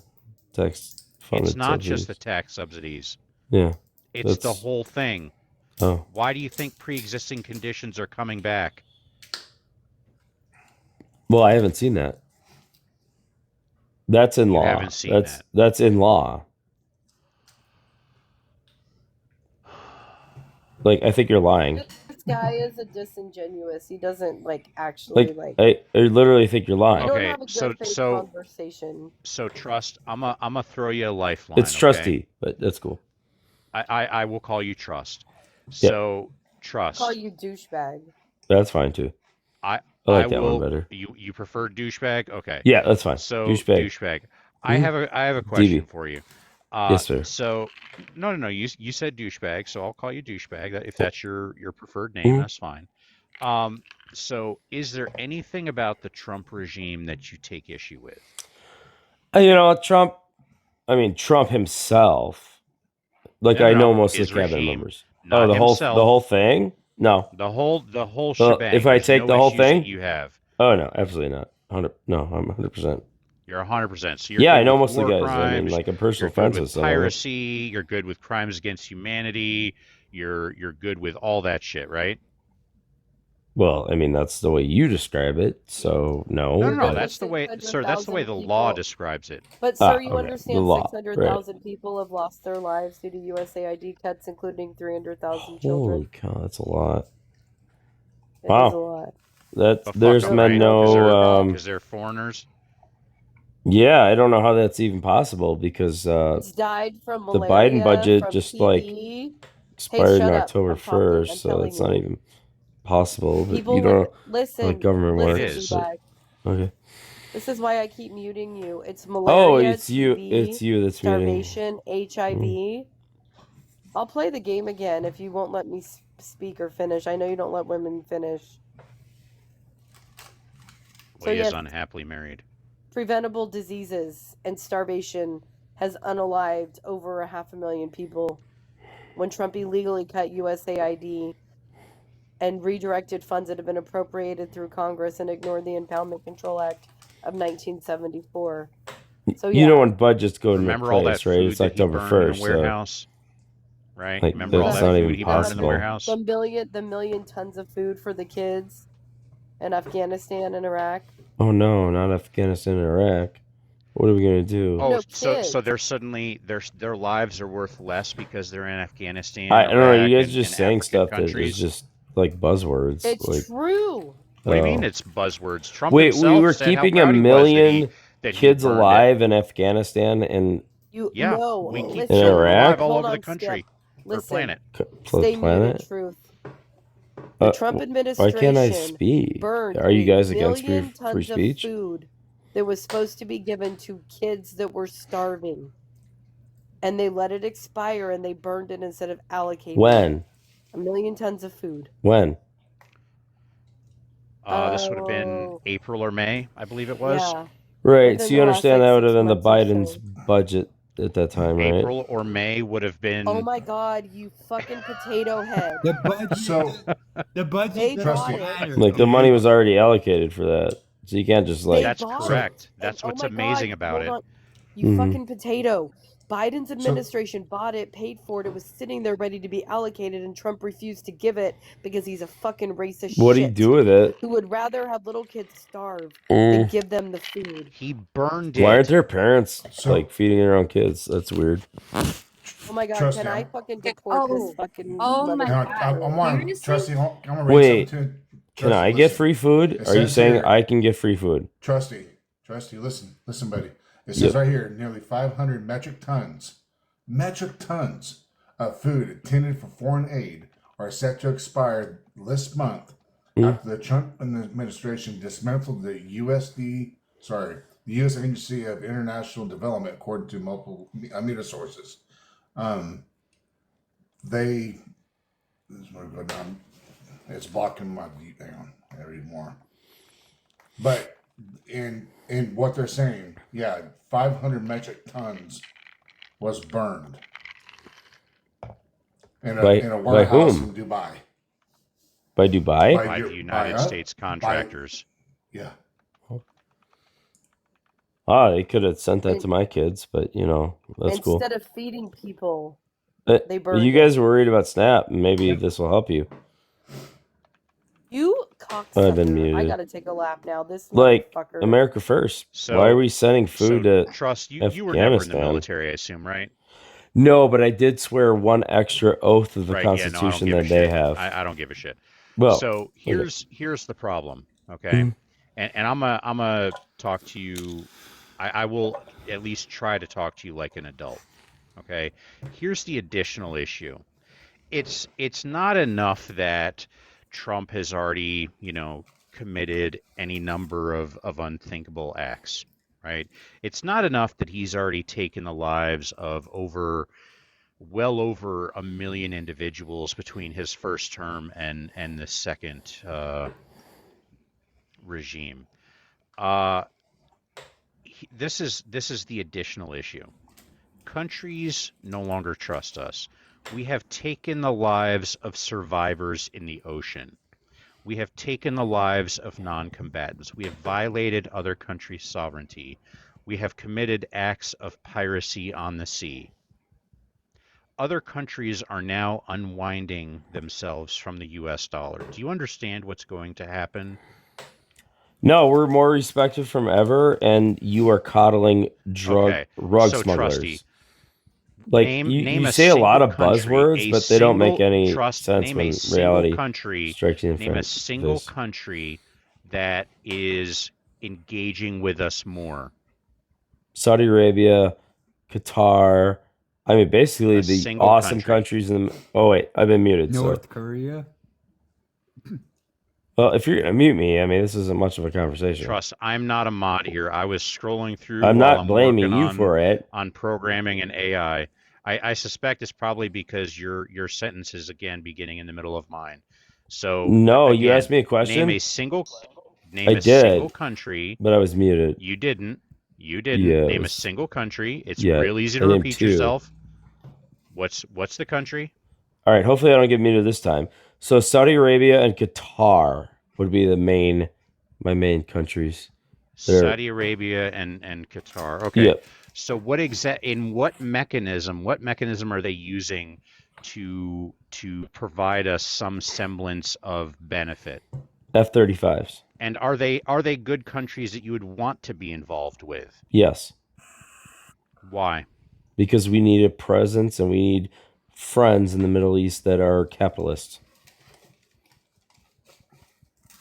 Tax funded It's not subsidies. just the tax subsidies. Yeah. It's the whole thing. Oh. Why do you think pre-existing conditions are coming back? Well, I haven't seen that. That's in You law. haven't seen that. That's in law. Like, I think you're lying. This guy is a disingenuous. He doesn't actually I literally think you're lying. We don't Okay, have a good faith conversation. So trust. I'm a throw you a lifeline. It's trustee, but that's cool. I will call you trust. So trust. Call you douchebag. That's fine too. I like that one better. You prefer douchebag? Okay. Yeah, that's fine. So douchebag. I have a question for you. Yes, sir. So no. You said douchebag, so I'll call you douchebag. If that's your preferred name, that's fine. So is there anything about the Trump regime that you take issue with? Trump. I mean, Trump himself. I know most of the cabinet members. Not the himself. whole thing. No, the whole shebang. If I take the whole thing, that you have. Oh no, absolutely not. I'm 100%. You're 100%. So you're yeah, good I know with most of the guys. crimes, I mean, I'm personal you're friends good with with piracy. You're good with crimes against humanity. You're good with all that shit, right? Well, I mean, that's the way you describe it. So no. No. That's the way, sir. That's the way the law describes it. But sir, you understand the 600,000 people have lost their lives due to USAID cuts, including 300,000 children. Holy cow, that's a lot. It is a lot. There's men know because they're foreigners. Yeah, I don't know how that's even possible because it's died from malaria, the Biden budget from just TB. expired in October 1st, so it's not even possible. People you don't listen. How government works. It is. Okay. This is why I keep muting you. It's malaria. It's you. TB, it's you that's starvation, muting. HIV. I'll play the game again if you won't let me speak or finish. I know you don't let women finish. Well, he is unhappily married. Preventable diseases and starvation has unalived over 500,000 people when Trump illegally cut USAID and redirected funds that have been appropriated through Congress and ignored the Impoundment Control Act of 1974. So you know when budgets go into Remember place, all that right? food It's that he October burned 1st. in the warehouse, right? Like, Remember all that's that not food even he burned in the possible. warehouse? The million tons of food for the kids in Afghanistan and Iraq. Oh no, not Afghanistan and Iraq. What are we gonna do? Oh, No, so kids. they're suddenly their lives are worth less because they're in Afghanistan. I don't know. You Iraq, guys are just and saying African stuff countries. that is just like buzzwords. It's true. What do you mean it's buzzwords? Trump Wait, himself we were said how keeping a proud he was million that he kids burned alive in Afghanistan and we keep in children Iraq? alive all Hold over the on, country, Skip. for the Listen. planet. Stay planet. muted, Truth. The Trump Why administration can't I speak? burned Are you guys against 1,000,000 free tons speech? of food that was supposed to be given to kids that were starving. And they let it expire and they burned it instead of allocating When? it. 1,000,000 tons of food. When? This would have been Oh, April or May, I believe it was. yeah. Right. Within So you the last, understand like, that would have 6 been the months or Biden's so. budget at that time, right? April or May would have been. Oh my God, you fucking potato head. The budget. So, The budget They doesn't bought Trustee, it. matter. Like the dude. money was already allocated for that, so you can't just They like. That's bought correct. it. That's And, what's oh my amazing God, about hold it. on. You Mhm. fucking potato. Biden's so administration bought it, paid for it. It was sitting there ready to be allocated, and Trump refused to give it because he's a fucking racist What do you shit do with it? who would rather have little kids starve than Mm. give them the food. He burned Why aren't it. their parents So- like feeding their own kids? That's weird. Oh my God, Trustee, can I I'm- fucking deport this Oh. fucking Oh my and motherfucker? I want Seriously? Trustee. I'm gonna read Wait, something to can Trustee, I get listen. free food? It Are you says saying here- I can get free food? Trustee, listen, buddy. It says Yep. right here, nearly 500 metric tons of food intended for foreign aid are set to expire this month after the Trump administration dismantled the the U.S. Agency of International Development, according to multiple media sources. This is going to go down. It's blocking my view. Hang on, I read more. But in what they're saying, 500 metric tons was burned in a By warehouse whom? in Dubai. By Dubai? By By your- the United by us? States contractors. Yeah. They could have sent that to my kids, but that's cool. Instead of feeding people, But they burned you it. guys were worried about Snap. Maybe this will help you. You I've been cocksucker. I muted. gotta take a lap now. This Like motherfucker. America first. So Why are we sending food to Trust, you were never in the Afghanistan? military, I assume, right? No, but I did swear one extra oath of the Right. Yeah, no, I don't Constitution give a that they shit. have. I don't give a shit. Well, So here's the problem, okay? Mhm. And I'm a talk to you. I will at least try to talk to you like an adult, okay? Here's the additional issue. It's not enough that Trump has already, committed any number of unthinkable acts, right? It's not enough that he's already taken the lives of well over 1 million individuals between his first term and the second regime. This is the additional issue. Countries no longer trust us. We have taken the lives of survivors in the ocean. We have taken the lives of non-combatants. We have violated other countries' sovereignty. We have committed acts of piracy on the sea. Other countries are now unwinding themselves from the US dollar. Do you understand what's going to happen? no, we're more respected from ever, and you are coddling rug so smugglers. Trusty, Like name you a say a lot single of country, buzzwords, a but they don't make single- any trust, sense name when a single reality country, strikes you in name a front. single face. country that is engaging with us more. Saudi Arabia, Qatar. I mean, basically A the single awesome country. countries in the. Oh wait, I've been muted. North So, Korea. well, if you're gonna mute me, I mean, this isn't much of a conversation. Trust, I'm not a mod here. I was scrolling through. I'm while not blaming working you on, for it. on programming and AI. I suspect it's probably because your sentence is again beginning in the middle of mine. So No, you again, asked me a question, Name a single I did. single country. but I was muted. You didn't. Yeah, Name it a was- single country. It's Yeah, real easy I to named repeat 2. yourself. What's the country? All right, hopefully I don't get muted this time. So Saudi Arabia and Qatar would be my main countries. They're- Saudi Arabia and Qatar. Okay. Yep. So what mechanism are they using to provide us some semblance of benefit? F-35s. And are they good countries that you would want to be involved with? Yes, Why? because we need a presence and we need friends in the Middle East that are capitalists.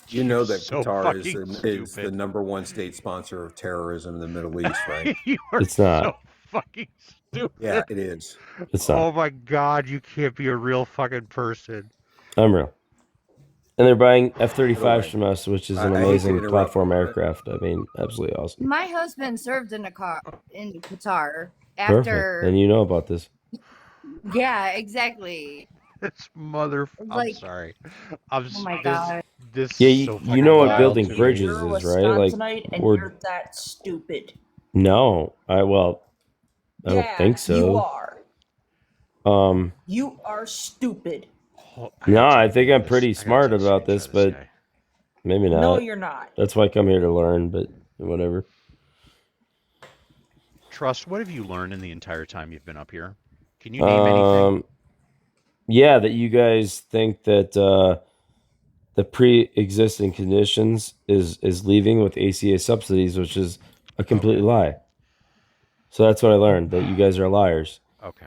You know that So Qatar is fucking the stupid. number one state sponsor of terrorism in the Middle East, right? You are It's not. so fucking stupid. Yeah, it is. It's not. Oh my god, you can't be a real fucking person. I'm real. And they're buying F-35s from us, which is an I hate to amazing interrupt, platform but- aircraft. I mean, absolutely awesome. My husband served in in Qatar Perfect. after. And you know about this. Yeah, exactly. This mother. I'm Like, sorry. oh my god. This Yeah, is you, so you fucking know what wild building to me. bridges You're a is, right? Like, Wisconsinite and we're you're that stupid. no, I don't Yeah, think so. you are. Um, You are stupid. no, I think I'm I pretty gotta smart take a about screenshot this, of this but guy. maybe not. No, you're not. That's why I come here to learn, but whatever. Trust, what have you learned in the entire time you've been up here? Can you name anything? Yeah, that you guys think that the pre-existing conditions is leaving with ACA subsidies, which is a complete Okay. lie. So that's what I learned, that you guys are liars. Okay.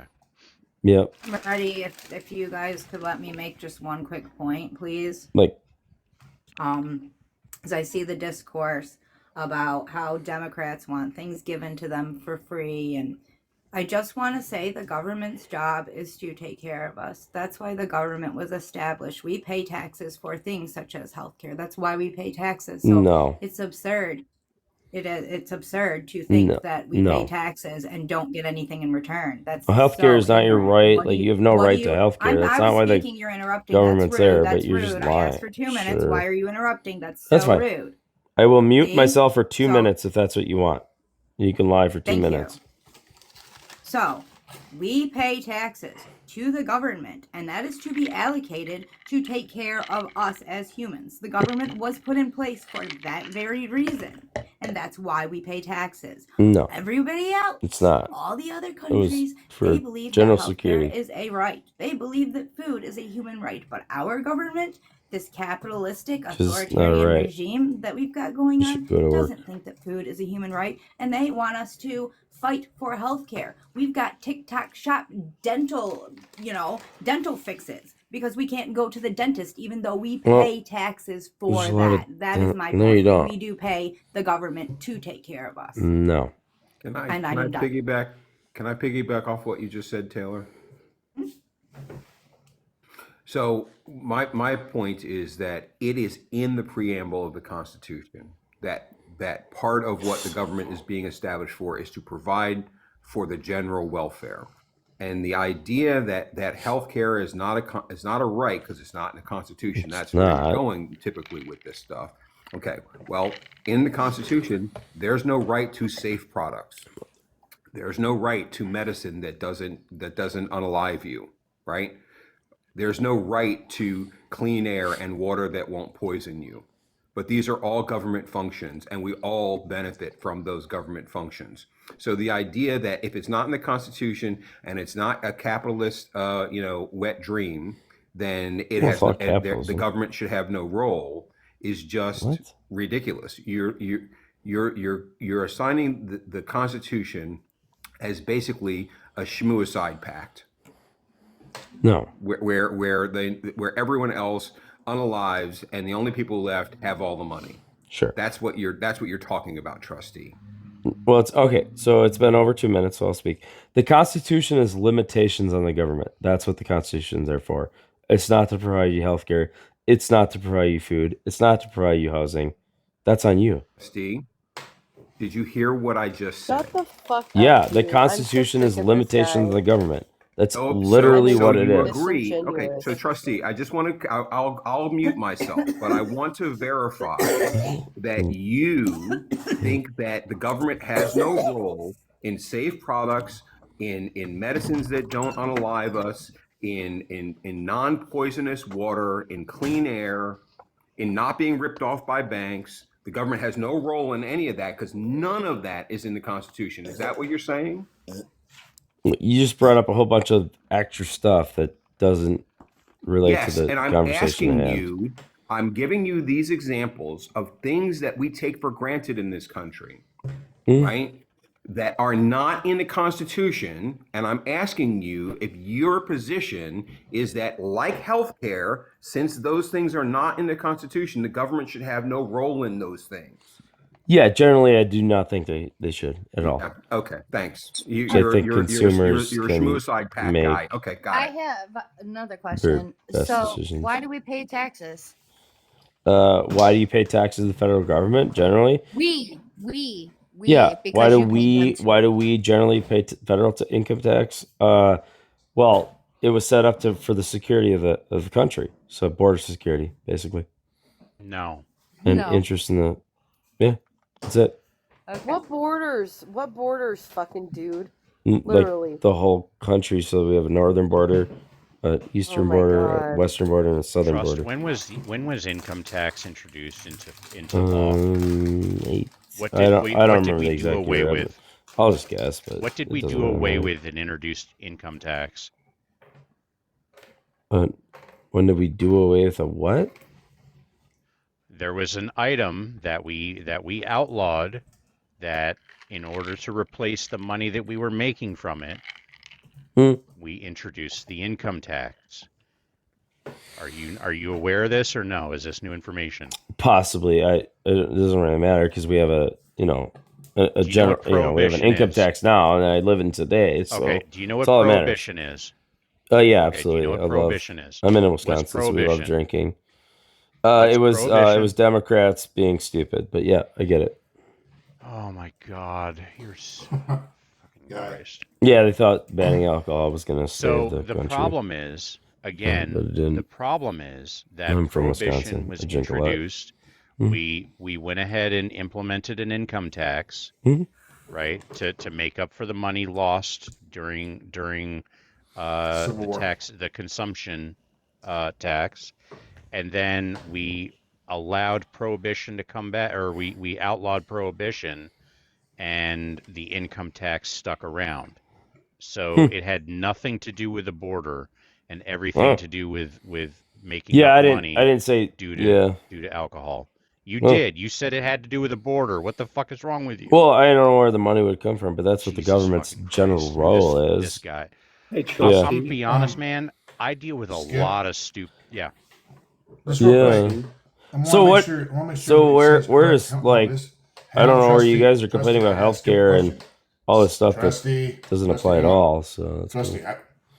Yep. Marty, if you guys could let me make just one quick point, please. Like, As I see the discourse about how Democrats want things given to them for free, and I just want to say the government's job is to take care of us. That's why the government was established. We pay taxes for things such as healthcare. That's why we pay taxes. So no. it's absurd. It's absurd to think No. that we No. pay taxes and don't get anything in return. That's Well, healthcare is not your ignorant. right. What Like, do you have no what do right to healthcare. That's I not was why the speaking. You're interrupting. government's That's rude. there, That's but you're rude. just I lying. asked for 2 minutes. Sure. Why are you interrupting? That's That's so fine. rude. I will mute See? myself for 2 So- minutes if that's what you want. You can lie for 2 Thank you. minutes. So, we pay taxes to the government, and that is to be allocated to take care of us as humans. The government was put in place for that very reason, and that's why we pay taxes. No, Everybody else, it's not. all the other was countries, for they believe general that healthcare security. is a right. They believe that food is a human right, but our government, this capitalistic Which is not authoritarian right. regime that we've got going You on, should go to work. doesn't think that food is a human right, and they want us to fight for healthcare. We've got TikTok shop dental fixes because we can't go to the dentist even though we pay taxes for there's a lot of- that. That is my no, point. you don't. We do pay the government to take care of us. No. Can I, And can I'm I done. piggyback? Can I piggyback off what you just said, Taylor? So my point is that it is in the preamble of the Constitution that part of what the government is being established for is to provide for the general welfare. And the idea that healthcare is not a right because it's not in the Constitution. That's where not. you're going typically with this stuff. Okay, well, in the Constitution, there's no right to safe products. There's no right to medicine that doesn't unalive you, right? There's no right to clean air and water that won't poison you. But these are all government functions, and we all benefit from those government functions. So the idea that if it's not in the Constitution and it's not a capitalist, wet dream, then it Well, has fuck the capitalism. government should have no role is just What? ridiculous. You're assigning the Constitution as basically a schmuicide pact. No. where everyone else unalives and the only people left have all the money. Sure. That's what you're talking about, trustee. Well, it's okay. So it's been over 2 minutes, so I'll speak. The Constitution is limitations on the government. That's what the Constitution is there for. It's not to provide you healthcare. It's not to provide you food. It's not to provide you housing. That's on you. Trustee, did you hear what I just said? Shut the fuck up. Yeah, the dude. Constitution I'm is so sick of this limitations on guy. the government. That's So literally what it you is. agree? Okay, Disingenuous. so trustee, I just want to. I'll mute myself, but I want to verify that you think that the government has no role in safe products, in medicines that don't unalive us, in non-poisonous water, in clean air, in not being ripped off by banks. The government has no role in any of that because none of that is in the Constitution. Is that what you're saying? You just brought up a whole bunch of extra stuff that doesn't relate Yes, to the and I'm conversation asking at hand. you, I'm giving you these examples of things that we take for granted in this country, right? That are not in the Constitution. And I'm asking you if your position is that, like healthcare, since those things are not in the Constitution, the government should have no role in those things. Yeah, generally, I do not think they should at all. Yeah, okay, thanks. I think consumers you're a can schmuicide pack make guy. Okay, got I it. have another question. best So, decisions. why do we pay taxes? Why do you pay taxes to the federal government generally? We Yeah. because Why do you paid them we? Why do we generally pay federal income tax? Well, it was set up for the security of the country, so border security, basically, No. and No. interest in the. Yeah, that's it. Okay. What borders? What borders, fucking dude? Like Literally. the whole country. So we have a northern border, an eastern my border, a God. western border, and a southern Trust. border. When was income tax introduced into law? What I did don't. we I don't what did remember we the do exact away year. with? I'll just guess, but What did it we doesn't do really away matter. with and introduced income tax? When did we do away with a what? There was an item that we outlawed that in order to replace the money that we were making from it, we introduced the income tax. Are you aware of this or no? Is this new information? Possibly. It doesn't really matter because we have a Do you know general. what We have an prohibition income is? tax now, and I live in today. So Okay. Do you know what that's all that matters. prohibition is? Oh yeah, Okay. Do you know absolutely. what prohibition is? I'm in What's Wisconsin, so we love prohibition? drinking. What's It prohibition? was Democrats being stupid, but yeah, I get it. Oh my God, you're so fucking Christ. Yeah, they thought banning alcohol was going to save So the the country. problem is, but again, it didn't. the problem is that I'm from prohibition Wisconsin. was I drink a lot. introduced. We went ahead and implemented an income tax, right, to make up for the money lost during the consumption tax, and then we allowed prohibition to come back, or we outlawed prohibition, and the income tax stuck around. So it had nothing to do with the border and everything to do with making up money. I didn't say due to alcohol. You did. You said it had to do with the border. What the fuck is wrong with you? Well, I don't know where the money would come from, but that's what the Jesus government's fucking general Christ. role This is. guy. Hey, I'm Yeah. gonna be honest, man. I deal with a lot of stupid. Yeah. Just real Yeah. quick. I wanna So make what? sure- I wanna make sure So it where makes sense. where's Count like this. I don't know where you Trustee- guys are complaining Trustee, about I asked you a healthcare and question. all this stuff Trustee, that doesn't Trustee, apply at hang on. all. So that's cool.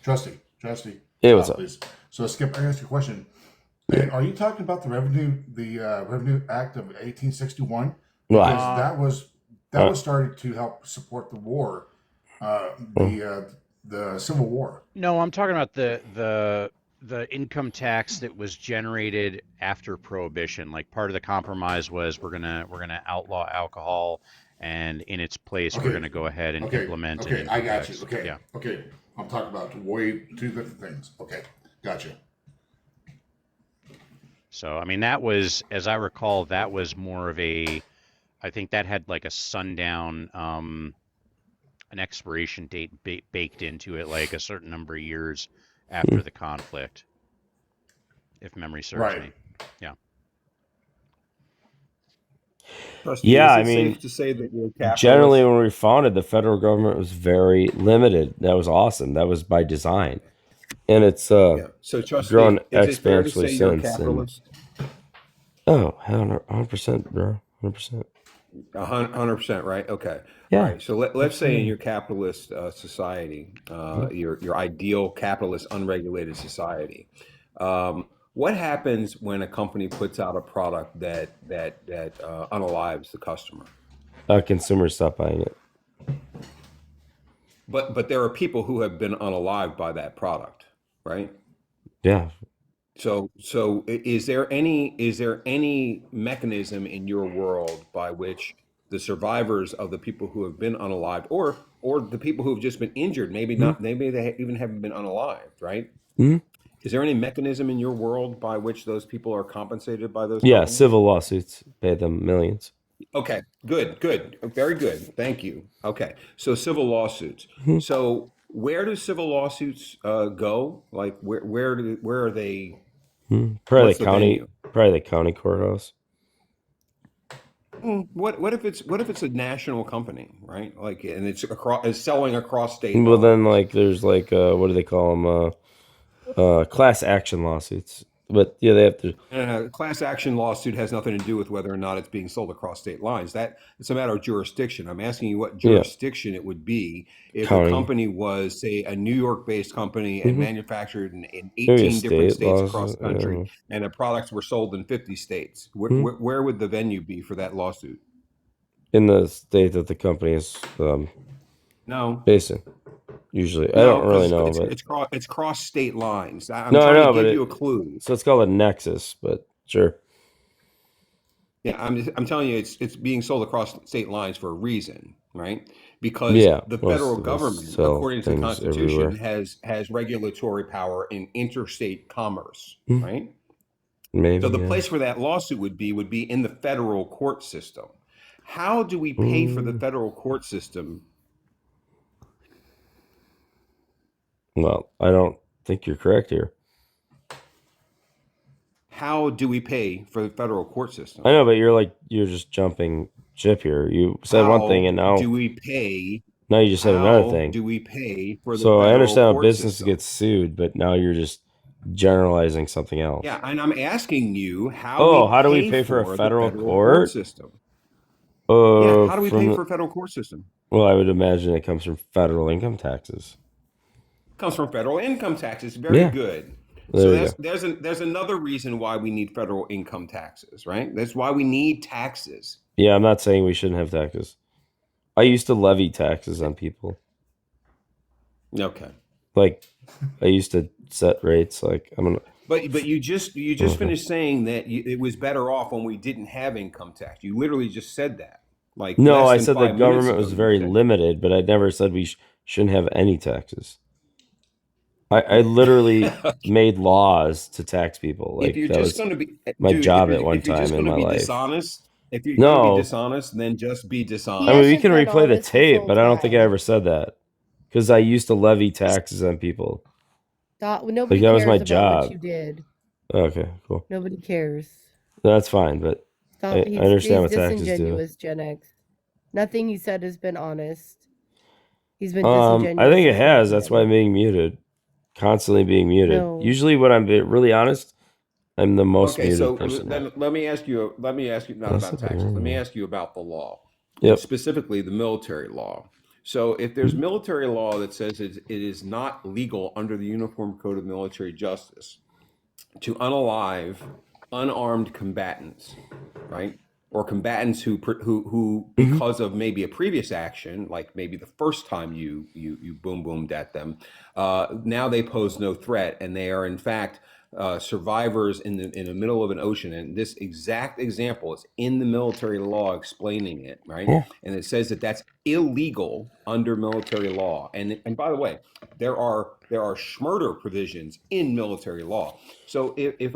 Trustee. Hey, what's Stop, up? please. So Skip, I asked you a question. And are you talking about the Revenue Act of 1861? Why? Because that was started to help support the war, the Civil War. No, I'm talking about the income tax that was generated after Prohibition. Like part of the compromise was we're gonna outlaw alcohol, and in its place we're gonna go ahead and implement an income I got tax. you. Okay, Yeah. okay. I'm talking about two different things. Okay, gotcha. So I mean that was, as I recall, that was more of a. I think that had like a sundown, an expiration date baked into it, like a certain number of years after the conflict, if memory serves me. Yeah. Trustee, Yeah, is I it mean, safe to say that you're a capitalist? generally when we founded, the federal government was very limited. That was awesome. That was by design, and it's Yeah. So, Trustee, grown is it fair to exponentially say you're a since. And, capitalist? oh, 100%, bro, 100%. 100%, right? Okay. Yeah. All right. So let's say in your capitalist society, your ideal capitalist unregulated society, what happens when a company puts out a product that unalives the customer? Consumers stop buying it. But there are people who have been unalived by that product, right? Yeah. So is there any mechanism in your world by which the survivors of the people who have been unalived, or the people who have just been injured, maybe they even haven't been unalived, right? Is there any mechanism in your world by which those people are compensated by those Yeah, companies? civil lawsuits pay them millions. Okay, good, very good. Thank you. Okay, so civil lawsuits. So where do civil lawsuits go? Like where are they? Probably What's the the county, venue? probably the county courthouse. What if it's a national company, right? Like, and it's selling across state Well, lines. then like there's like what do they call them? Class action lawsuits. But yeah, they have to. And a class action lawsuit has nothing to do with whether or not it's being sold across state lines. That it's a matter of jurisdiction. I'm asking you what Yeah. jurisdiction it would be if a County. company was, say, a New York-based company and manufactured in Maybe a 18 different state states laws. across the country, and the products were sold in 50 states. Where would the venue be for that lawsuit? In the state that the company is No, based in. Usually, I no, don't really because know, but it's cross state lines. I'm no, I trying know, to but give you a clue. so it's called a nexus. But sure. Yeah, I'm telling you, it's being sold across state lines for a reason, right? Because Yeah, the most federal of us government, sell according to the things Constitution, everywhere. has regulatory power in interstate commerce, right? Maybe. So the Yeah. place where that lawsuit would be in the federal court system. How do we pay for the federal court system? Well, I don't think you're correct here. How do we pay for the federal court system? I know, but you're just jumping ship here. You said one thing, and How do we pay? now you just said another How thing. do we pay for the So I federal understand how court business system? gets sued, but now you're just generalizing something else. Yeah, and I'm asking you How do we pay for a the federal federal court court? system. Yeah, how do we pay From for a federal court system? well, I would imagine it comes from federal income taxes. Comes from federal income taxes. Very Yeah. good. There So you there's another reason why we need federal income taxes, right? That's why we need taxes. Yeah, I'm not saying we shouldn't have taxes. I used to levy taxes on people. Okay. Like, I used to set rates. Like, I'm gonna. But you just finished saying that it was better off when we didn't have income tax. You literally just said that. Like No, less I than said the 5 minutes government ago, was you very said. limited, but I never said we shouldn't have any taxes. I literally made laws to tax people. If Like, you're that just was going to be, my dude, job at one if you're time just in going to my be life. dishonest, if you're going to be No, dishonest, then just be He dishonest. I mean, we hasn't can been replay the honest this tape, whole but I don't think I time. ever said that because I used to levy taxes on people. Nobody That was cares my about job. what you did. Okay, cool. Nobody cares. That's fine, but Stop. I understand what He's taxes do. disingenuous, Gen X. Nothing he said has been honest. He's been I disingenuous. think it this whole has. That's time. why I'm being muted. Constantly being muted. No. Usually, when I'm really honest, I'm the most Okay, muted so person. then let me ask you not about taxes. Let me ask you about the law. Yep. Specifically the military law. So if there's military law that says it is not legal under the Uniform Code of Military Justice to unalive unarmed combatants, right? Or combatants who because of maybe a previous action, like maybe the first time you boom boomed at them, now they pose no threat, and they are in fact survivors in the middle of an ocean. And this exact example is in the military law explaining it, right? Yeah. And it says that that's illegal under military law. And by the way, there are schmurder provisions in military law. So if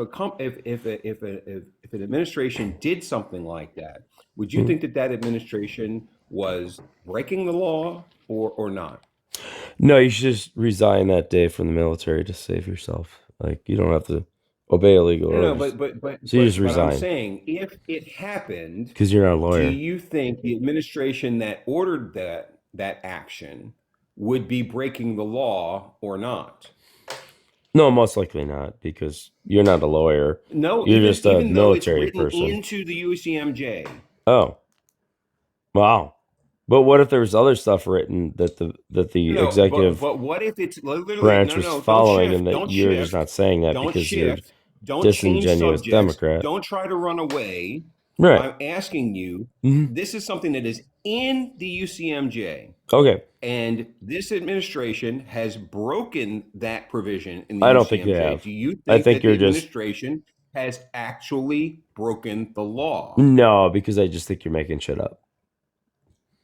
an administration did something like that, would you think that administration was breaking the law or not? No, you should just resign that day from the military to save yourself. Like, you don't have to obey illegal No, orders. but So you just I'm resign saying if it happened, because you're not a do lawyer. you think the administration that ordered that action would be breaking the law or not? No, most likely not, because you're not a lawyer. No, You're just a even though it's military written person. into the UCMJ. Oh, wow. But what if there was other stuff written that the No, executive but what if it's literally branch was following, and that don't you're shift, just not saying that don't because you're shift, don't change disingenuous subjects, Democrat? don't try to run away. Right. I'm asking you, this is something that is in the UCMJ. Okay. And this administration has broken that provision in the I UCMJ. don't think they have. Do you I think think that the you're just administration has actually broken the law? no, because I just think you're making shit up.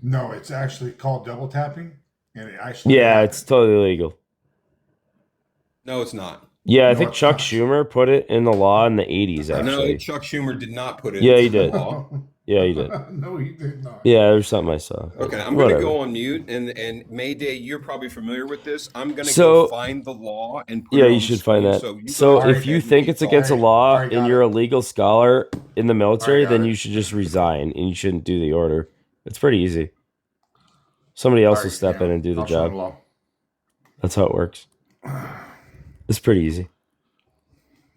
No, it's actually called double tapping, and it actually Yeah, happened. it's totally illegal. No, it's not. Yeah, I No, think it's Chuck not. Schumer put it in the law in the 80s, No, actually. Chuck Schumer did not put it Yeah, he into the did. law. Yeah, he did. No, he did not. Yeah, there's something I saw. Okay, I'm going Whatever. to go on mute, and Mayday, you're probably familiar with this. I'm going to So- go find the law and put Yeah, it on you the should find screen that. so you So guys if you can think keep it's against the talking. law I got and you're it. a legal scholar in the military, got then it. you should just resign and you shouldn't do the order. It's pretty easy. Somebody else will step in and do the I'll show job. the law. That's how it works. It's pretty easy.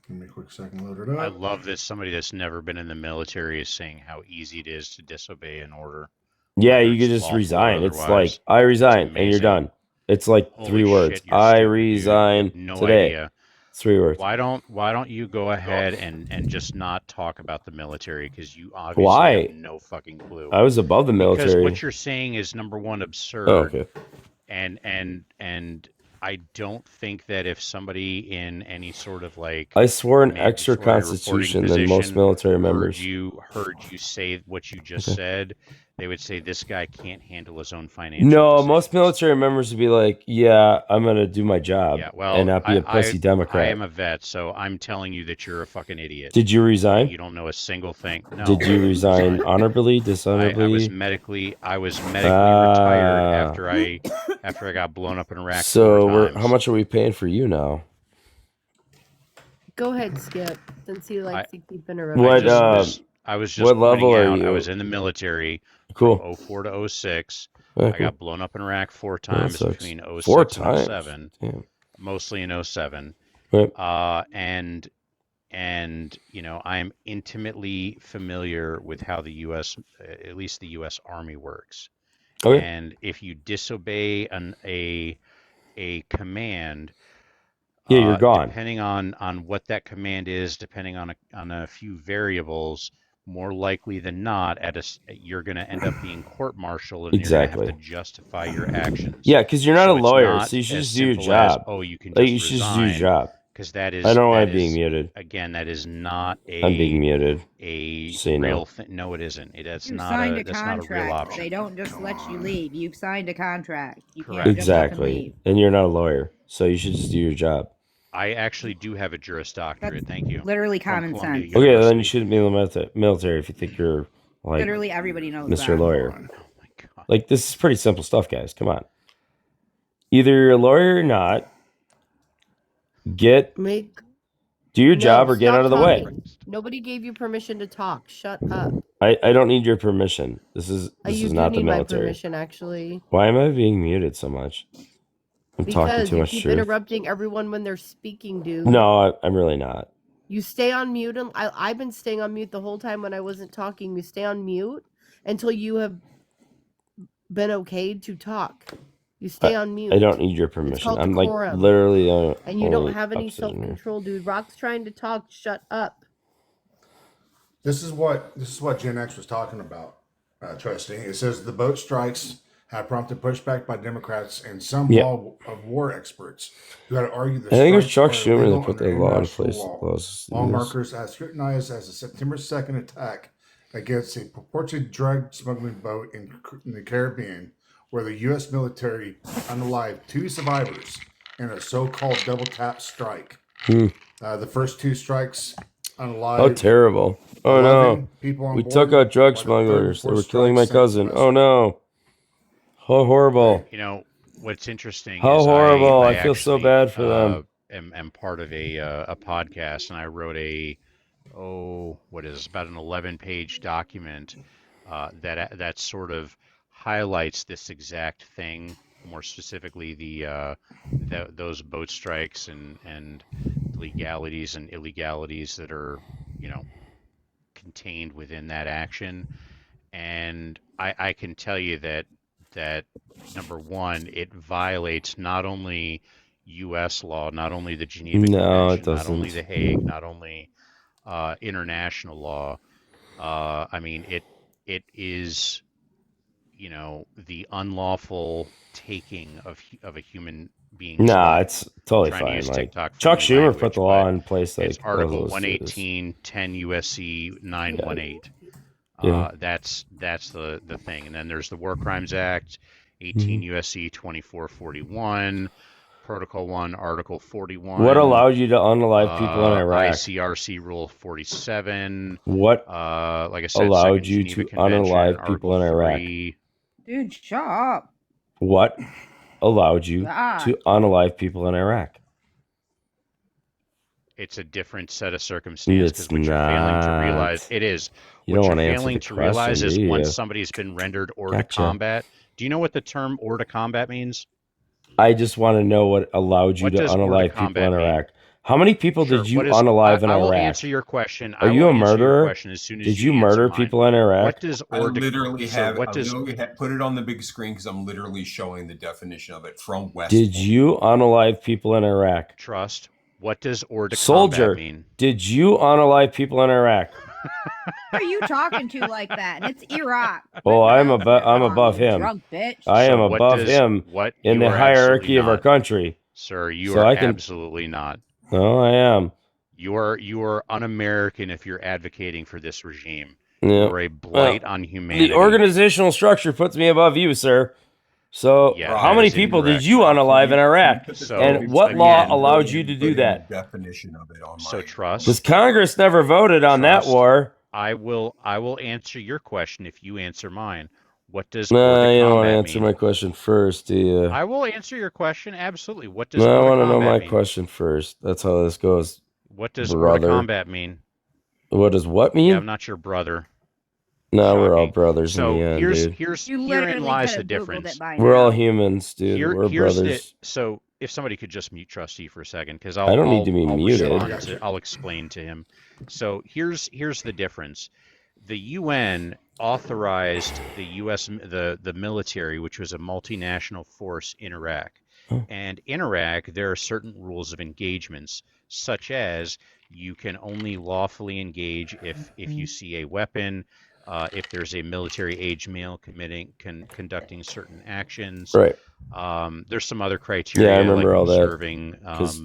Give me a quick second, load it I up. love that somebody that's never been in the military is saying how easy it is to disobey an order. Yeah, whether you could it's just lawful or resign. It's otherwise. like I resign, and you're amazing. done. It's like Holy 3 words. shit, you're I stupid, dude. You resign have no today. idea. 3 words. Why don't you go ahead and just not talk about the military, because you obviously have Why? no fucking clue. I was above the Because military. what you're saying is, number one, absurd. Oh, okay. And I don't think that if somebody in any sort of like I swore an extra mandatory reporting constitution than most position military members. heard you say what you just Okay. said, they would say this guy can't handle his own financial No, decisions. most military members would be like, "Yeah, I'm gonna do my job Yeah, well, and not be a pussy I Democrat." am a vet, so I'm telling you that you're a fucking idiot. Did you That resign? you don't know a single thing. No. Did you resign honorably, I dishonorably? was medically retired after I got blown up in Iraq 4 times. How much are we paying for you now? Go ahead, Skip, since he likes to keep interrupting. What I was just what level pointing are out, you? I was in the military Cool. from 04 to 06. Okay, I cool. got blown up in Iraq 4 times sucks. between 06 4 and times. 07. Damn. Mostly in 07. Right. And you know, I'm intimately familiar with how the U.S., at least the U.S. Army works. Okay. And if you disobey a command, Yeah, you're gone. depending on what that command is, depending on a few variables, more likely than not, you're going to end up being court-martialed, and Exactly. you're going to have to justify your actions. Yeah, because you're not So a it's lawyer, not so you should as just do your simple as, job. oh, you can Like, just you should just do your resign, job. because that is. I don't know why that I'm being is- muted. Again, that is not I'm being muted. a Just so you know. real thing. No, it isn't. That's You not signed a a that's not a real contract. option. They don't just let you leave. You've signed a contract. You Correct. can't just up and Exactly. leave. And you're not a lawyer, so you should just do your job. I actually do have a Juris Doctorate. That's Thank you. literally From common Columbia sense. Okay, then University. you shouldn't be in the military if you think you're like Literally everybody knows Mr. that. Lawyer. Oh my god. Like, this is pretty simple stuff, guys. Come on. Either you're a lawyer or not. Do your job or get stop out of the way. talking. Nobody gave you permission to talk. Shut up. I don't need your permission. This is You do not the need my military. permission, actually, Why am I being muted so much? I'm talking because too you much keep truth. interrupting everyone when they're speaking, dude. No, I'm really not. You stay on mute, and I've been staying on mute the whole time when I wasn't talking. You stay on mute until you have been okayed to talk. You stay on mute. I don't need your permission. called I'm like decorum. literally And you don't only have any upset in here. self-control, dude. Rock's trying to talk. Shut up. This is what Gen X was talking about, Trustee. It says the boat strikes have prompted pushback by Democrats and some law of war experts who had to argue the I think it was strikes Chuck are Schumer illegal that put under the law in international place. law. Lawmakers as scrutinized as a September 2nd attack against a purported drug smuggling boat in the Caribbean, where the U.S. military unalived 2 survivors in a so-called double tap strike. The first 2 strikes unalived. Oh, terrible. Oh, no. 11 people on We board, took out drug while the smugglers. They 34 were killing my strikes sent cousin. to Oh, no. How horrible. You know what's interesting? How is horrible. I feel actually, so bad for them. am part of a podcast, and I wrote about an 11-page document that sort of highlights this exact thing, more specifically those boat strikes and legalities and illegalities that are, you know, contained within that action. And I can tell you that number one, it violates not only U.S. law, not only the Geneva No, Convention, it not only doesn't. the Hague, not only international law. I mean, it is, you know, the unlawful taking of a human being's Nah, life. it's totally Trying to fine. use Like, TikTok Chuck friendly Schumer language, put the law but in place. Like, it's Article let's do this. 118, 10 USC 918. Yeah. That's the thing. And then there's the War Crimes Act, 18 USC 2441, Protocol 1, Article 41. What allowed you to unalive people in Iraq? ICRC Rule 47. What like I said, allowed Second you Geneva to Convention, unalive people in Article Iraq? 3. Dude, shut up. What allowed you God. to unalive people in Iraq? It's a different set of circumstances, because It's what you're failing to not. realize, it is. You What don't you're want to answer failing the to realize question, is do you? once somebody's been rendered hors to Gotcha. combat. Do you know what the term hors to combat means? I just want to know what allowed you What to does hors to unalive people combat in mean? Iraq. How many people Sure. did you What is? unalive in I will Iraq? answer your question. Are I you will a answer your murderer? question as soon as Did you answer murder mine. people in Iraq? What does I literally sir, have. what I does literally have, put it on the big screen because I'm literally showing the definition of it from West. Did you unalive people in Iraq? trust? What does or to combat Soldier, mean? did you unalive people in Iraq? Who are you talking to like that? And it's Iraq. Oh, Quit I'm rapping your I'm song, above you him. drunk bitch. I am So what above does him what in you the are absolutely hierarchy of our not, country. sir. You So are I can. absolutely not. No, I am. You are un-American if you're advocating for this regime. Yeah. You are a blight on humanity. The organizational structure puts me above you, sir. So, Yeah, how that many is people did incorrect. you unalive in Iraq? So, And what law again, allowed you to do that? Definition of it on So my. trust. Because Congress never voted on that Trust. war. I will answer your question if you answer mine. What does No, or to you don't want to combat answer mean? my question first, do you? I will answer your question absolutely. What does No, I or to want to know combat my mean? question first. That's how this goes. What does or to brother. combat mean? What does what mean? Yeah, I'm not your brother. No, we're all Shocking. brothers So in the end, here's dude. You herein literally lies could the have Googled difference. it by We're all now. humans, dude. We're Here's brothers. so if somebody could just mute Trustee for a second, because I don't need to be I'll muted. respond to, I'll explain to him. So here's the difference. The UN authorized the U.S. the military, which was a multinational force in Iraq, Oh. and in Iraq there are certain rules of engagements, such as you can only lawfully engage if you see a weapon, if there's a military-age male conducting certain actions. Right. There's some other criteria. Yeah, I remember like all that. observing, 'Cause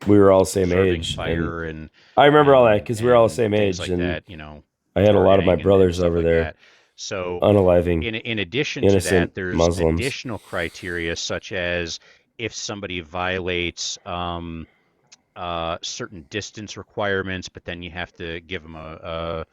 we were all the same observing age. fire and I remember all that because we were all the and same things age. like and that, you know, I had a lot of my targeting and brothers stuff over like there that. So unaliving in addition to that, innocent there's Muslims. additional criteria such as if somebody violates certain distance requirements, but then you have to give them a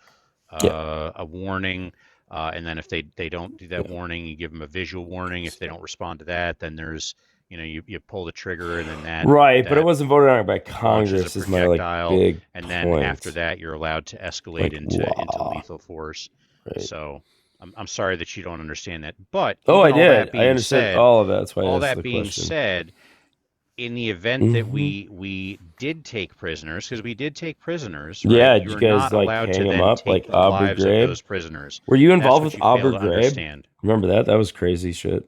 warning. And then if they don't do that warning, you give them a visual warning. If they don't respond to that, then there's, you know, you pull the trigger and then that. Right, but it that wasn't voted on by launches a Congress. Is my projectile, big and then point. after that, you're allowed to escalate Like, into wow. lethal force. Right. So I'm sorry that you don't understand that. But Oh, I even all that did. being I understood said, all of that. That's why I all asked that the being question. said, in the event that Mhm. we did take prisoners, because we did take prisoners, Yeah, right? did you You're guys not like allowed hang to them then up take like the Abu lives of Ghraib? those prisoners. Were you That's involved what with you fail Abu to Ghraib? understand. Remember that? That was crazy shit.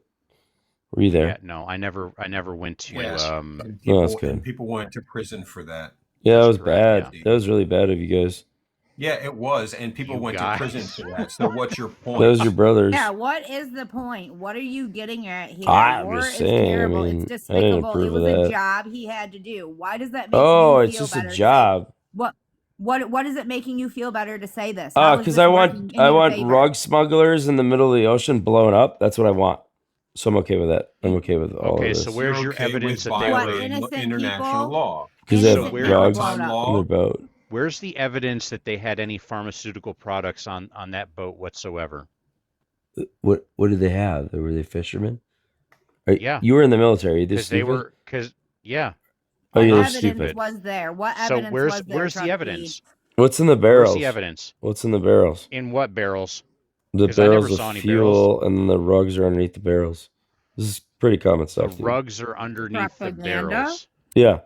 Were you there? Yeah, no, I never went to. Yes. Oh, And people, that's good. and people went to prison for that. Yeah, that That's was correct, bad. yeah. That was really bad of you guys. Yeah, it was, and people You went guys. to prison for that. So what's your point? That was your brothers. Yeah, what is the point? What are you getting at here? I'm War just is saying, I terrible. mean, It's I didn't despicable. It approve of was a that. job he had to do. Why does that make Oh, you it's feel just better a to say- job. What is it making you feel better to say this? How is Because this I working want in your favor? rug smugglers in the middle of the ocean blown up. That's what I want. So I'm okay with that. I'm okay with all Okay, of this. so where's You're your okay evidence with that they What, were? violating innocent international people? law? Because they Innocent have where- people drugs blown up. on their boat. Where's the evidence that they had any pharmaceutical products on that boat whatsoever? What did they have? Were they fishermen? Yeah. You were in the military. This Yeah. Oh, What you're evidence stupid. was there? What So evidence where's was there? where's the Trustee? evidence? What's in the barrels? Where's the evidence? What's in the barrels? In what barrels? The 'Cause I never barrels saw of any fuel, and then the rugs are underneath the barrels. This is pretty common The stuff. dude. rugs are underneath the Propaganda? barrels. Yeah,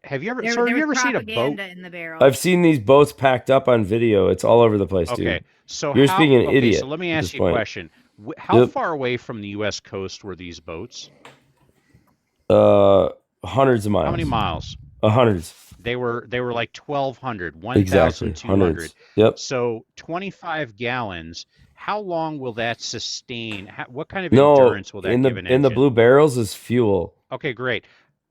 Have you ever, There, sir? Have there you was ever seen a boat? propaganda in the barrel. I've seen these boats packed up on video. It's all over the place, Okay, dude. so You're how, speaking an okay, idiot so let me at ask this you a point. question. How Yep. far away from the U.S. coast were these boats? Hundreds of miles. How many miles? Hundreds. They were like 1,200, Exactly. 1,200. Hundreds. Yep. So 25 gallons. How long will that sustain? What kind of No, endurance will that in give an the engine? blue barrels is fuel. Okay, great.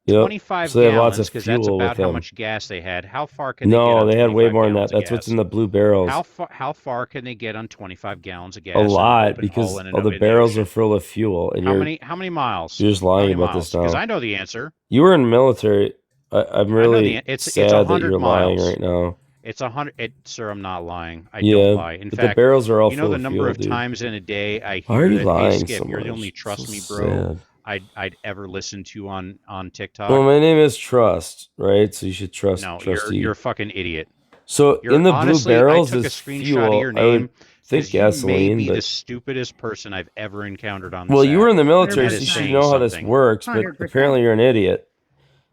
Yep. 25 So they have lots gallons, of because that's fuel about with how them. much gas they had. How far can they get No, on they had way 25 more than that. gallons of That's what's gas? in the blue barrels. How far can they get on 25 gallons of gas? A in an lot, open because hull in all the in barrels ocean? are full of fuel. And How many miles? You're just How lying many about miles? this now. Because I know the answer. You were in the military. I'm know really it's sad that 100 you're lying miles. right now. It's 100. Sir, I'm not lying. I Yeah, don't lie. In but fact, the barrels are all you know full the of number fuel, of dude. times in a day I Why are hear you that, lying hey, Skip, so you're the much? only So trust me, bro. sad. I'd ever listen to on TikTok. Well, my name is Trust, right? So you should trust No, Trustee. you're a fucking idiot. So You're, in the honestly, blue barrels I took a is screenshot fuel. of your I would name think because you may gasoline, be the but stupidest person I've ever encountered on this well, you were app. in the military, That so is you should saying know how this something. works. But 100%. apparently, you're an idiot.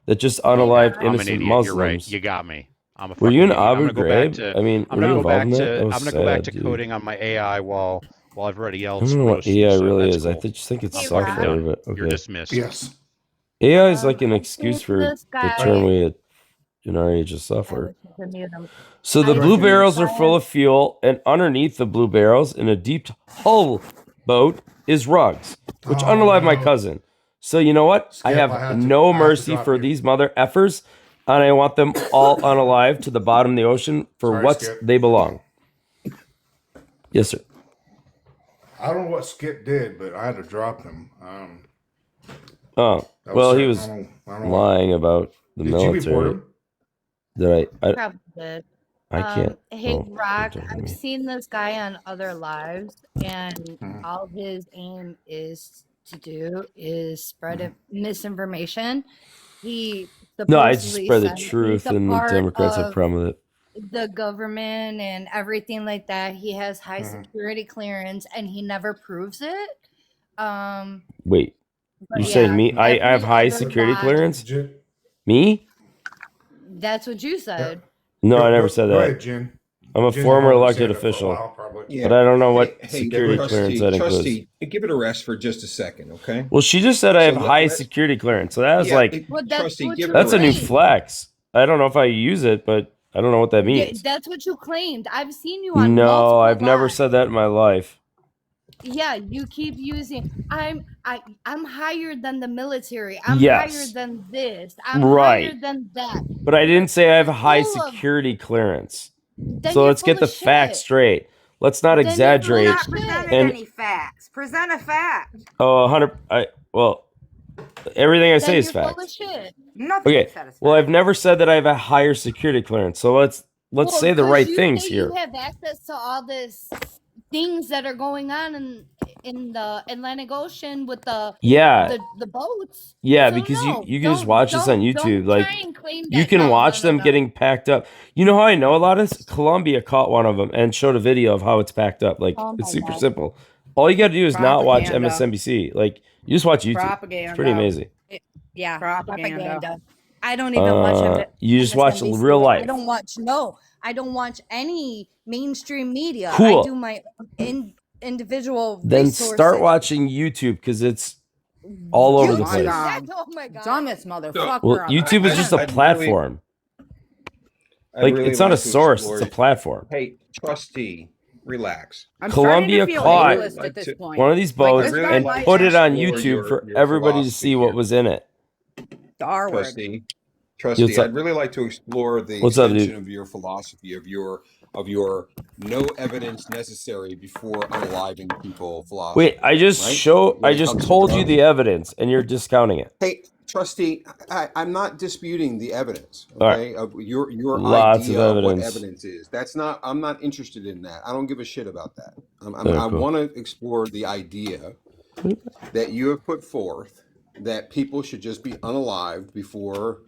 that just unalived I'm an innocent idiot. You're right. Muslims. You got me. I'm a Were fucking you in idiot. I'm Abu gonna go back Ghraib? to. I mean, I'm were gonna you go involved back in that? to. That was I'm gonna go back sad, to dude. coding on my AI while everybody I else don't know what roasts me. AI So really that's is. cool. Just think it's Hey, Fucking software, Rob. done. but You're okay. dismissed. Yes. AI is like an I've excuse seen for this the guy. term we in our age of I software. wish I could mute him. So the I've blue seen this barrels guy are full of fuel, and underneath the blue barrels, in a deep hull boat, is rugs, which Oh unalive my no. cousin. So you know what? I Skip, have no I have to mercy drop for you. these mother effers, and I want them all unalive to the bottom of the ocean for Sorry, what Skip. they belong. Yes, sir. I don't know what Skip did, but I had to drop him. Oh, That well, he certain- was I don't know why. lying about the Did you report military. him? Did I? probably did. I can't. Hey, Oh, Rock, don't hit I've me. seen this guy on other lives, and Mhm. all his aim is to do is spread Mm-hmm. misinformation. He No, I just supposedly spread the said he's truth, a and the part Democrats have a of problem with it. the government and everything like that. He has high Mhm. security clearance, and he never proves it. Wait, But you're saying yeah, me? I have every high other security lie. clearance? Jen, Me? That's what you said. No, I never go said Go that. ahead, Jen. I'm a Jen's former already elected said it for a official, while, probably. Yeah. but I don't know what Hey, security trustee, clearance that includes. trustee, give it a rest for just a second, okay? Well, she just said I have So high let's security clearance, so that was yeah, like Well, that's trustee, what give you it a that's a new rest. claimed. flex. I don't know if I use it, but I don't know what that means. That's what you claimed. I've seen you on No, multiple I've never lives. said that in my life. Yeah, you keep using I'm higher than the military. I'm higher Yes, than this. I'm higher right. than that. But I didn't say I have a high Full of security clearance. then So you're let's full get the of facts shit. straight. Let's not Then you're full You've exaggerate. of not shit. presented And any facts. Present a fact. oh, 100. Well, everything I say Then is you're full of facts. shit. Nothing you Okay. said is Well, I've fact. never said that I have a higher security clearance. So let's Well, say the 'cause right you things say here. you have access to all this things that are going on in the Atlantic Ocean with Yeah. the boats. Yeah, So because no, you can just watch this on YouTube. don't Like try and claim you that. can No, watch them no. getting packed up. You know how I know a lot of this? Colombia caught one of them and showed a video of how it's packed up. Like Oh it's my super God. simple. All you got to do is not watch Propaganda. MSNBC. Like you just watch YouTube. It's Propaganda. pretty amazing. Yeah, Propaganda. I don't even watch You just watch MSNBC. real life. I don't watch any mainstream media. Cool. I do my individual Then resources. start watching YouTube because it's all over the My place. God. Oh my God. Dumbest motherfucker. Well, on the YouTube is just a planet. platform. I'd Like really it's not a like to source; explore- it's a platform. Hey, trustee, relax. I'm Colombia starting to feel caught ableist at this point. one of these Like, boats this really guy and might put it on explore YouTube for your everybody to philosophy see what here. was in it. The R word. Trustee, What's up? I'd really like to explore the What's up, extension dude? of your philosophy of your no evidence necessary before unaliving people philosophy. Wait, I just right? When I it just comes to told you drugs. the evidence, and you're discounting it. Hey, trustee, I'm not disputing the evidence. All right. Okay, of your Lots idea of of what evidence. evidence is. That's not. I'm not interested in that. I don't give a shit about that. Yeah, I cool. want to explore the idea that you have put forth that people should just be unalived before,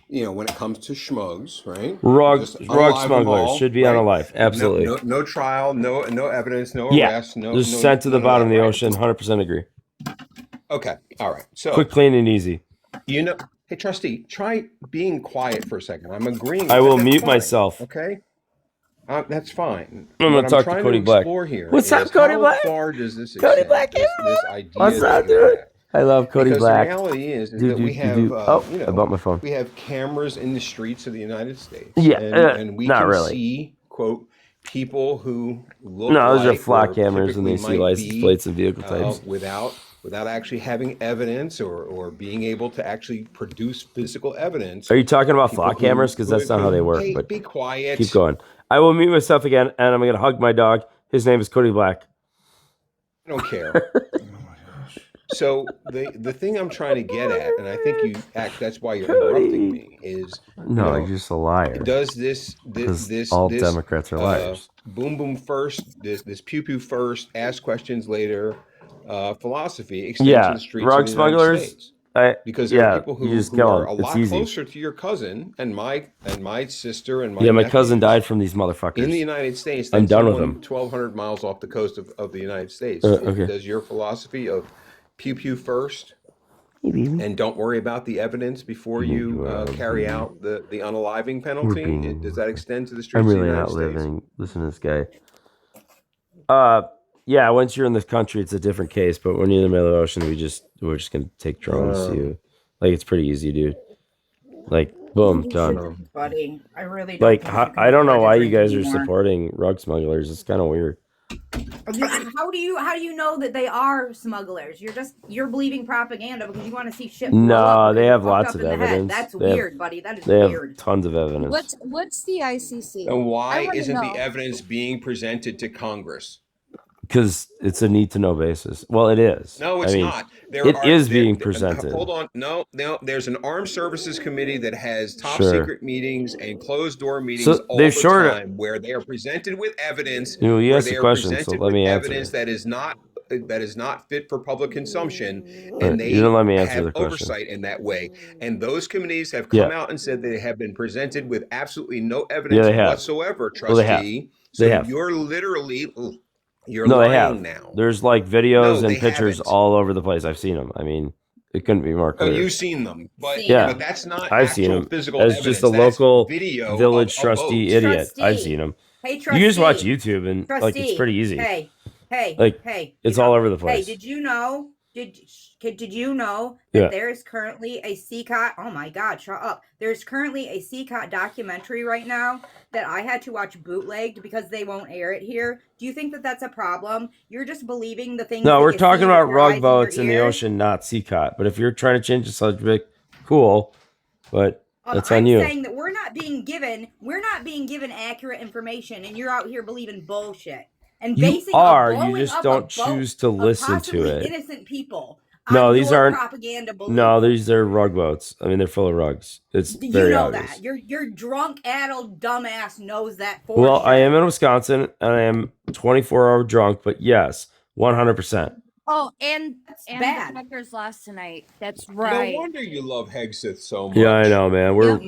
when it comes to schmugs, right? Rug Just unalive them smugglers all, should be right? unalive. Absolutely. No trial, no evidence, no Yeah, arrest, no. just no, sent to the none bottom of that, the right? ocean. 100% agree. Okay, all right. So Quick, clean, and easy. Hey, trustee, try being quiet for a second. I'm agreeing. I with will that. mute That's fine, myself. Okay, that's fine. I'm What gonna talk to trying Cody Black. explore here What's up, is Cody how Black? far does this Cody extend? Black, This idea what's that up, you dude? have. I love Cody Because Black. the reality is Do, that do, we do, have, do. I bought my phone. we have cameras in the streets of the United States. Yeah, and we not can really. see, quote, people who look No, those are like flock or cameras, and they typically see might license be, plates and vehicle types. without actually having evidence or being able to actually produce physical evidence. Are you talking about People flock who- cameras? Because that's not how they work. Hey, But be quiet. keep going. I will mute myself again, and I'm gonna hug my dog. His name is Cody Black. I don't care. So the thing I'm trying to get at, and I think that's why you're interrupting me, is No, you're just a liar. does this all Democrats are liars. Boom boom first, this pew pew first, ask questions later, philosophy extend to the streets rug of the United smugglers. States? Because there are people you who just kill are them. a It's lot easy. closer to your cousin and my sister and my Yeah, my nephews cousin died from these motherfuckers. in the United States. I'm than done with someone them. 1,200 miles off the coast of the United States. Okay. Does your philosophy of pew pew first Maybe. And don't worry about the evidence before you carry out the unaliving penalty. Does that extend to the streets I'm of the really United not States? living. Listen to this guy. Yeah, once you're in this country, it's a different case. But when you're in the middle of the ocean, we're just gonna take drones to you. Like, it's pretty easy, dude. Like, boom, You done. shouldn't, buddy. I really don't Like, think you can I don't know afford to why you drink guys are anymore. supporting rug smugglers. It's kind of weird. How do you know that they are smugglers? You're believing propaganda because you want to see shit. No, blow up they because have you're fucked lots up of in the head. evidence. That's They have- weird, buddy. That is They have weird. tons of evidence. What's the ICC? And why wanna isn't know. the evidence being presented to Congress? Because it's a need to know basis. Well, it is. No, it's I mean, not. it is being presented. Hold on. No. There's an Armed Services Committee that has top Sure. secret meetings and closed door meetings So all they're the short- time where they are presented with evidence. You know, you where asked they the are question, so presented let with me answer. evidence that is not fit for public consumption, Right, and they you don't let me answer have the question. oversight in that way. And those committees have come Yeah. out and said they have been presented with absolutely no evidence they have. whatsoever, Well, they have. trustee. They So have. you're literally you're No, they lying have. now. There's like No, videos they and pictures haven't. all over the place. I've seen them. I mean, it couldn't be more Oh, clear. you've seen them, but Yeah. but that's not I've seen actual them. physical As evidence. just a That's local video village of trustee boats. idiot. I've Trustee. seen them. Hey, You trustee. just watch YouTube and like it's Trustee. pretty easy. Hey. Like, Hey. it's you all know- over the place. Hey, did you know? Did you know that Yeah. there is currently a CCOT? Oh my God, shut up! There's currently a CCOT documentary right now that I had to watch bootlegged because they won't air it here. Do you think that that's a problem? You're just believing the things. No, that we're you talking see with about your eyes rug and your boats in the ears. ocean, not CCOT. But if you're trying to change the subject, cool. But that's on I'm you. saying that we're not being given accurate information, and you're out here believing bullshit and You basing are. a You blowing just up don't a choose boat to of listen to possibly it. innocent people. No, on these your aren't- propaganda belief. No, these are rug boats. I mean, they're full of rugs. It's You very know obvious. that your drunk, addled dumbass knows that for Well, sure. I am in Wisconsin and I am 24-hour drunk, but yes, 100%. Oh, and bad. the Packers lost tonight. That's No right. wonder you love Hegseth so much. Yeah, I know, man. We're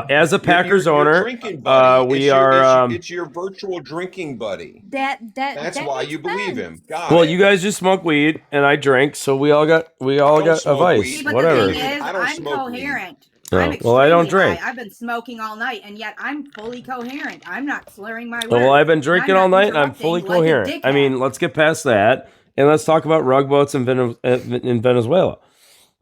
as a Packers You're owner, drinking buddy. we it's are. it's your virtual drinking buddy. That's That's why makes you believe sense. him. Got Well, it. you guys just smoke weed and I drink, so we all got don't a smoke vice. weed. But Whatever. the thing is, I don't I'm smoke weed. coherent. Oh, I'm well, I don't extremely drink. high. I've been smoking all night, and yet I'm fully coherent. I'm not slurring my words. Well, I've been and drinking I'm all not night and I'm interrupting fully like a coherent. I dickhead. mean, let's get past that and let's talk about rug boats in Venezuela,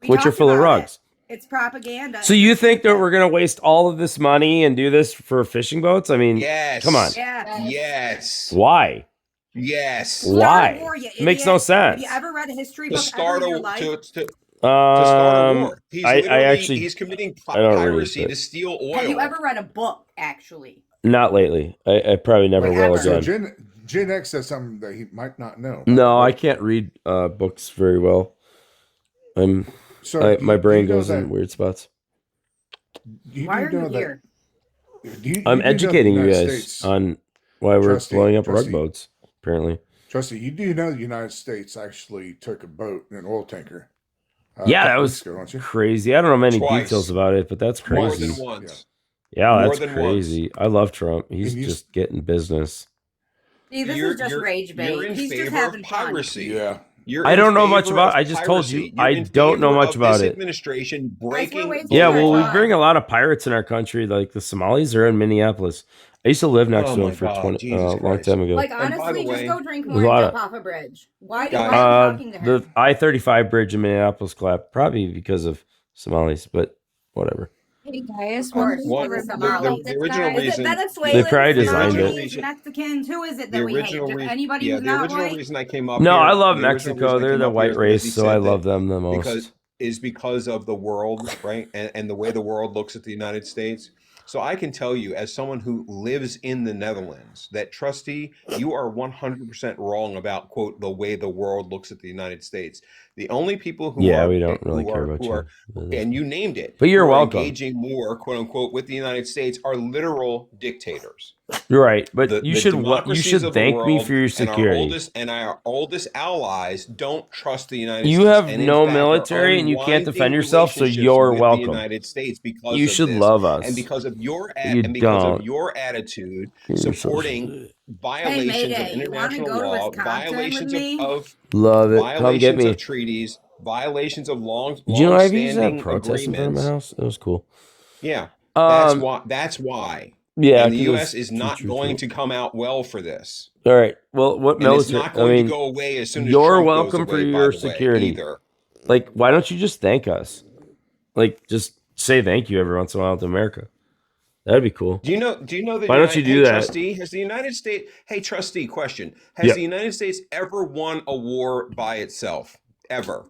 We which are talked full of about rugs. it. It's propaganda. So you think that we're going to waste all of this money and do this for fishing boats? I mean, Yes. come on. Yeah. Yes. Why? Yes. Why? War, you It makes no idiot. sense. Have you ever read a history To book start ever in your a life? to start a war. He's I literally actually he's committing I don't read, piracy but- to steal oil. Have you ever read a book, actually? not lately. I probably never Like, will so again. Gen X says something that he might not know. No, I can't read books very well. So My brain you know goes that- in weird spots. Why are you that- here? I'm educating you United guys States, on why we're Trustee, blowing up rug trustee. boats. Apparently, Trustee, you do know the United States actually took a boat, an oil tanker. yeah, a that couple was weeks ago, don't you? crazy. I don't know many Twice. details about it, but that's More crazy. than once. Yeah, More that's than crazy. I love Trump. He's And you- just getting business. See, this You're- is just you're- rage bait. You're in He's just favor having of fun. piracy. Yeah. You're I in don't know much favor about- of I just told you, piracy. You're I in don't know favor much of about this it. administration we're breaking. way too Yeah, Oh my well, we God. bring a lot of pirates in our country. Like the Somalis are in Minneapolis. I used to live next Oh to my them for God, 20 Jesus long Christ. time ago. Like, And by honestly, the way, just go drink there's more a and lot jump off a bridge. Why are you Guys. talking to him? The I-35 bridge in Minneapolis collapsed, probably because of Somalis, but whatever. Hey guys, Of course, What- it was the- Somalis. the original guy? Is it reason- Venezuelans, They probably designed it. Chinese, Mexicans? Who is it that The we hate? original Just reason, anybody yeah, who's the not original white? reason I came up. No, here, I love the original Mexico. reason I They're came the up white here is race, he so said I that love them the most. because of the world, right? And the way the world looks at the United States. So I can tell you, as someone who lives in the Netherlands, that Trustee, you are 100% wrong about, quote, the way the world looks at the United States. The only people who Yeah, are, we don't really who care are, about who are, you. and you named it, But you're who are welcome. engaging more, quote unquote, with the United States are literal dictators. You're right, but The you should democracies of the thank me world for your and security. our oldest allies don't trust the United You States. have and in no fact, are military and you can't defend unwinding yourself, so relationships you're with welcome. The United States because You of should this. love us. And because of your You don't. attitude You're so supporting shit. violations Mayday, of you wanna international go to law, Wisconsin violations with me? of Love it. Come get violations me. of treaties. violations of Did you know I used to have long-standing protests in front of my agreements. house? It was cool. Yeah, that's Um, why. That's why. yeah, And the 'cause U.S. it's is not true. going to come out well for this, All right. Well, what and it's military? not I going to mean, go away as soon as you're Trump goes welcome for away. By your the way, security. either. Like, why don't you just thank us? Like, just say thank you every once in a while to America. That'd be cool. Do you know? Do you know that? Why don't you do that? Trustee, has the United States? Hey, trustee, question: has Yeah. the United States ever won a war by itself? Ever?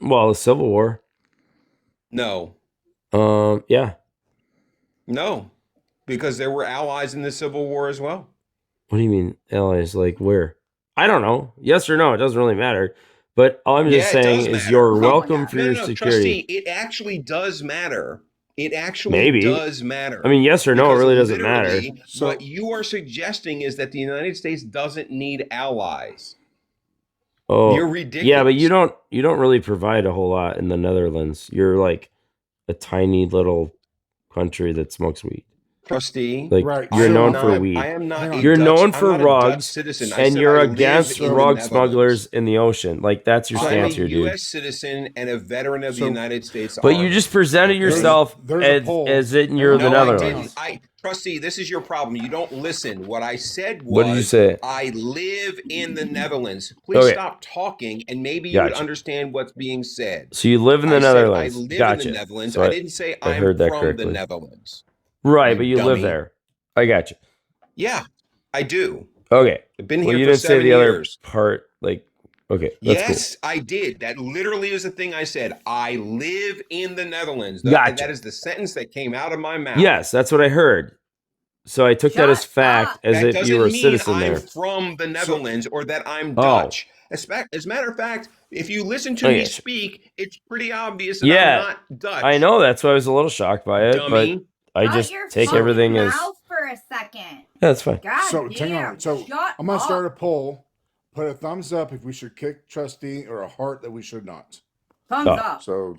Well, the Civil War. No. Yeah. No, because there were allies in the Civil War as well. What do you mean, allies? Like where? I don't know. Yes or no? It doesn't really matter. But all I'm just Yeah, it saying does is matter. you're Oh, welcome yeah. for No, your no, no, security. trustee, it actually does matter. It actually Maybe. does matter. I mean, yes or no, it Because really doesn't matter. literally, So- what you are suggesting is that the United States doesn't need allies. Oh, You're ridiculous. yeah, but you don't really provide a whole lot in the Netherlands. You're like a tiny little country that smokes weed. Trustee, Like Right. you're I am known not- for weed. I am not. Hang a on. You're Dutch- known I'm for not a Dutch rugs, citizen. I and said you're I live against in the rug Netherlands. smugglers in the ocean. Like that's your I'm stance a here, dude. U.S. citizen and a veteran of the So- United States But Army. you just presented There's- yourself there's a poll. as in you're No, the I Netherlands. didn't. Trustee, this is your problem. You don't listen. What I said was, What did you say? I live in the Netherlands. Please Okay. stop talking, and maybe you would Gotcha. understand what's being said. So you live in the I said Netherlands. I live Gotcha. in the Netherlands. So I didn't say I I'm heard that from correctly. the Netherlands. Right, You but you live dummy. there. I got you. Yeah, I do. Okay. I've been Well, here you for didn't say 7 the years. other part. Like, okay, that's Yes, I did. That literally is the thing I said. I live in the Netherlands. Gotcha. That is the sentence that came out of my mouth. cool. Yes, that's what I heard. So I took that as Shut fact, up. as That if doesn't you were a mean citizen I'm there. from the Netherlands or that I'm Oh. Dutch. As a matter of fact, if you listen to I me get you. speak, it's pretty obvious that Yeah, I'm not Dutch. I know. That's why I was a little shocked by it, Dummy. but I Shut just your take fucking everything as mouth for a second. yeah, that's fine. God So damn. hang on. So Shut I'm gonna up. start a poll. Put a thumbs up if we should kick trustee, or a heart that we should not. Thumbs Oh. up. So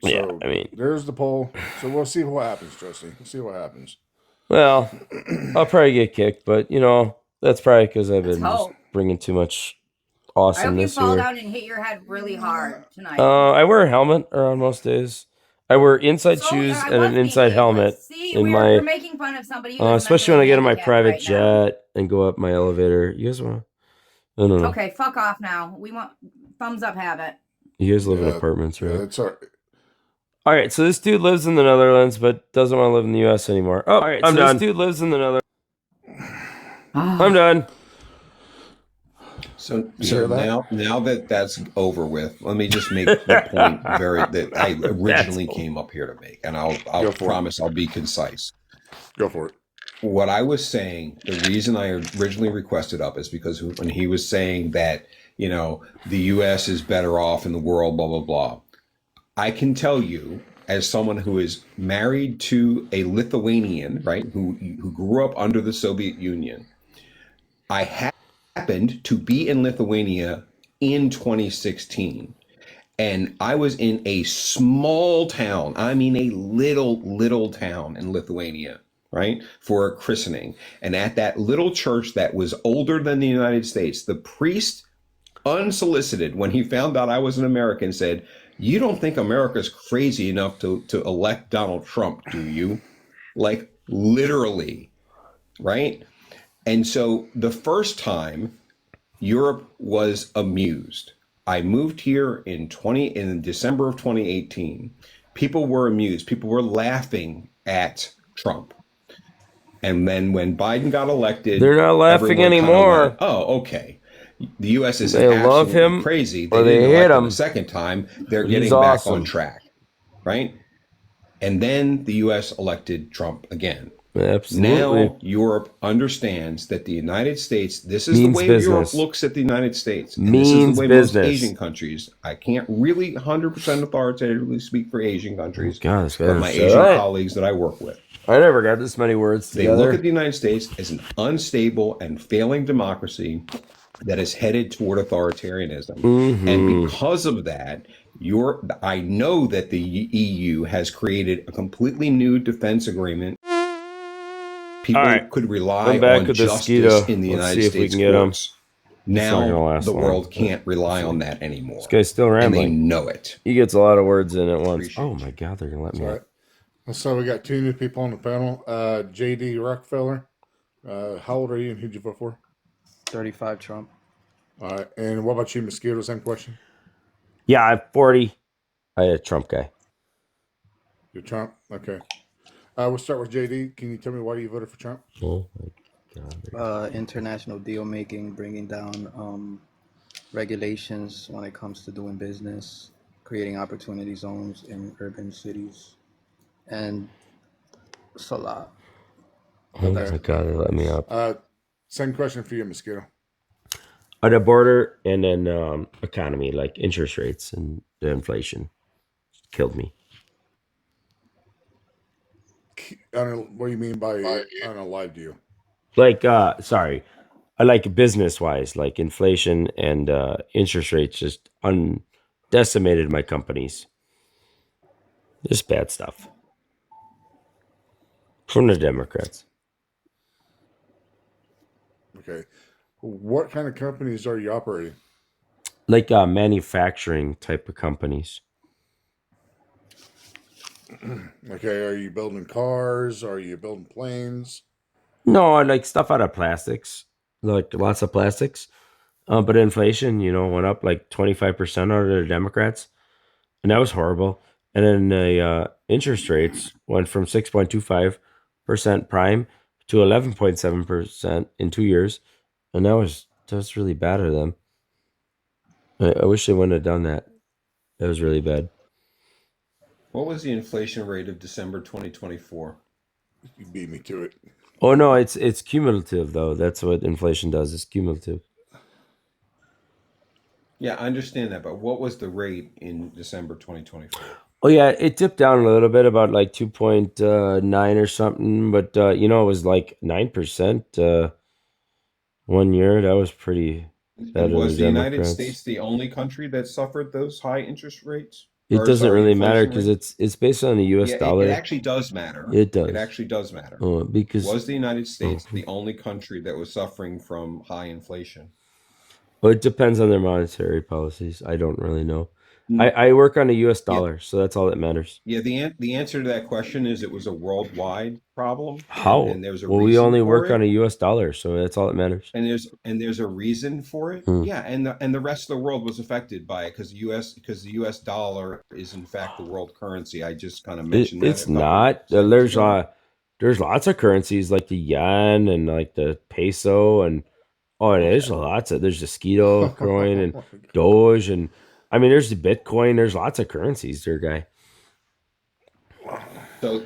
Yeah, I mean, there's the poll. So we'll see what happens, trustee. We'll see what happens. well, I'll probably get kicked, but you know, that's probably because I've Let's been just hope. bringing too much I hope you awesomeness fall here. down and hit your head really hard tonight. I wear a helmet around most days. I wear inside So, shoes I and was an inside being helmet aimless. See, in we're my, making fun of somebody who is especially when I mentally get in my handicapped private right now. jet and go up my elevator. You guys want? I don't know. Okay, fuck off now. We want thumbs up. Have it. You guys live in Yeah, apartments, Yeah, right? that's all. All right, so this dude lives in the Netherlands, but doesn't want to live in the U.S. anymore. Oh, all right, I'm done. This dude lives in the Netherlands. I'm done. So Hear that? now that that's over with, let me just make the point that I originally That's came up here to make, and I'll Go for it. promise I'll be concise. Go for it. What I was saying, the reason I originally requested up is because when he was saying that, you know, the U.S. is better off in the world, blah, blah, blah. I can tell you, as someone who is married to a Lithuanian, right, who grew up under the Soviet Union, I happened to be in Lithuania in 2016. And I was in a small town, I mean a little town in Lithuania, right, for a christening. And at that little church that was older than the United States, the priest, unsolicited, when he found out I was an American, said, "You don't think America's crazy enough to elect Donald Trump, do you?" Like literally, right? And so the first time Europe was amused. I moved here in December of 2018. People were amused. People were laughing at Trump. And then when Biden got elected, They're not laughing everyone kinda anymore. went, oh, okay. The U.S. is They love absolutely him crazy. or they didn't hate elect him him. a second time. They're But getting he's back awesome. on track, right? And then the U.S. elected Trump again. Absolutely. Now Europe understands that the United States, this is Means the way business. Europe looks at the United States. And Means this is the way business. most Asian countries, I can't really 100% authoritatively speak for Asian countries, God, this guy but my is Asian right. colleagues that I work with. I never got this many words They together. look at the United States as an unstable and failing democracy that is headed toward authoritarianism. Mhm. And because of that, I know that the EU has created a completely new defense agreement. People All right. could rely I'm back on with the justice mosquito. in the Let's United see if we States can get 'em. courts. Now gonna last the long. world can't rely on that anymore. This guy's still And they rambling. know it. He gets a lot of words in at once. Appreciate Oh you. my god, they're gonna let me All up. right. So we got 2 new people on the panel. JD Rockefeller. How old are you and who'd you vote for? 35 Trump. All right. And what about you, Mosquito? Same question. Yeah, I'm 40. I a Trump guy. You're Trump? Okay. We'll start with JD. Can you tell me why you voted for Trump? Oh my god. International deal making, bringing down regulations when it comes to doing business, creating opportunity zones in urban cities, and it's a lot. Oh my god, they let me up. Same question for you, Mosquito. The border and then economy, like interest rates and the inflation, killed me. What do you mean by unalive to you? Like, sorry, I like business wise, like inflation and interest rates just decimated my companies. Just bad stuff from the Democrats. Okay. What kind of companies are you operating? Like manufacturing type of companies. Okay. Are you building cars? Are you building planes? No, I like stuff out of plastics, like lots of plastics. But inflation, went up like 25% under the Democrats, and that was horrible. And then the interest rates went from 6.25% prime to 11.7% in 2 years, and that's really bad of them. I wish they wouldn't have done that. That was really bad. What was the inflation rate of December 2024? You beat me to it. Oh no, it's cumulative though. That's what inflation does. It's cumulative. Yeah, I understand that, but what was the rate in December 2024? Oh yeah, it dipped down a little bit, about like 2.9 or something, but it was like 9% 1 year. That was pretty bad And of was the the United Democrats. States the only country that suffered those high interest rates? It Or, doesn't sorry, really matter inflation because rates? it's based on the U.S. Yeah, dollar. it actually does matter. It does. It actually does matter. Because Was the United States the only country that was suffering from high inflation? well, it depends on their monetary policies. I don't really know. Mm. I work on a U.S. Yeah. dollar, so that's all that matters. Yeah, the answer to that question is it was a worldwide problem. How? And there's a Well, reason we only for work it. on a U.S. dollar, so that's all that matters. And there's a reason for it. Yeah, and the rest of the world was affected by it because the U.S. dollar is in fact the world currency. I just kind of mentioned that. It's not. There's lots of currencies like the yen and like the peso and there's lots of there's the Skeeto coin and Doge and there's the Bitcoin. There's lots of currencies there, guy.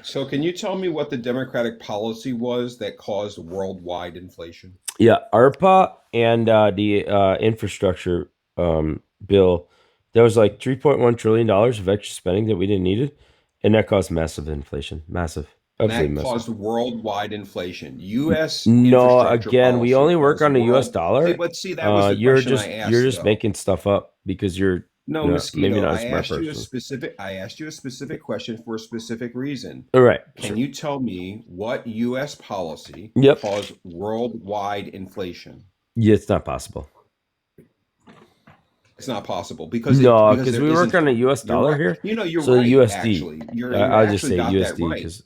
So can you tell me what the Democratic policy was that caused worldwide inflation? Yeah, ARPA and the infrastructure bill. There was like $3.1 trillion of extra spending that we didn't need it, and that caused massive inflation. Massive. And that Absolutely caused massive. worldwide inflation. U.S. No, infrastructure again, we policy only work caused on the U.S. world- dollar. But see, that was the question I asked. You're just though. making stuff up because you're No, maybe Mosquito, not a I smart asked you a person. specific question for a specific reason. All right. Can you tell me what U.S. policy Yep. caused worldwide inflation? Yeah, it's not possible. It's not possible because because we there work isn't- on a U.S. you're dollar right. here. You know, you're So right. USD. Actually, you I'll just actually say got that USD right. because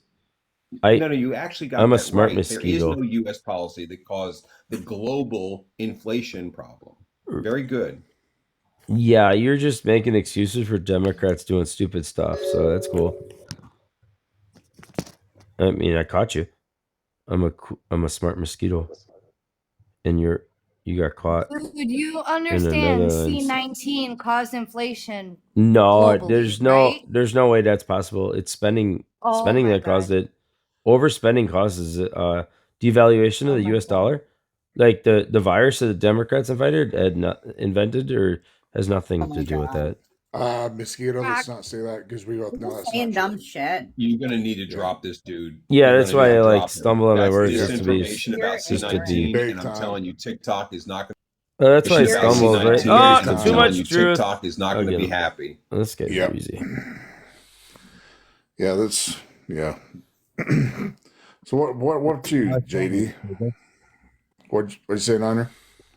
No, you actually got I'm a that smart right. There is mosquito. no U.S. policy that caused the global inflation problem. Very good. Yeah, you're just making excuses for Democrats doing stupid stuff, so that's cool. I caught you. I'm a smart mosquito, and you got caught. Dude, you the understand Netherlands. C19 caused inflation. No, globally, there's no way that's possible. It's spending Oh my that caused God. it. Overspending causes devaluation of Oh the my U.S. God. dollar. Like the virus that the Democrats invented or has nothing Oh my to do with God. that. Mosquito, let's Rock. not say that because we both know You're that's saying not dumb true. shit. You're gonna need to drop this, dude. Yeah, You're that's gonna need why to I like drop him. stumble on my That's words You're- just to be. disinformation about you're C19, Big and I'm time. telling you, TikTok is not That's why I It's about stumbled, right? C19, Oh, and I'm too telling much you, truth. TikTok is not going to be happy. This guy's Yep. easy. Yeah, that's yeah. So what you, JD? What'd you say, Niner?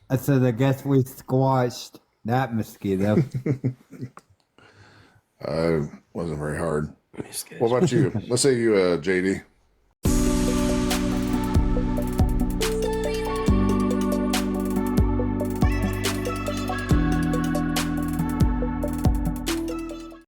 I said, I guess we squashed that mosquito. Wasn't very hard. What about you? Let's say you, JD.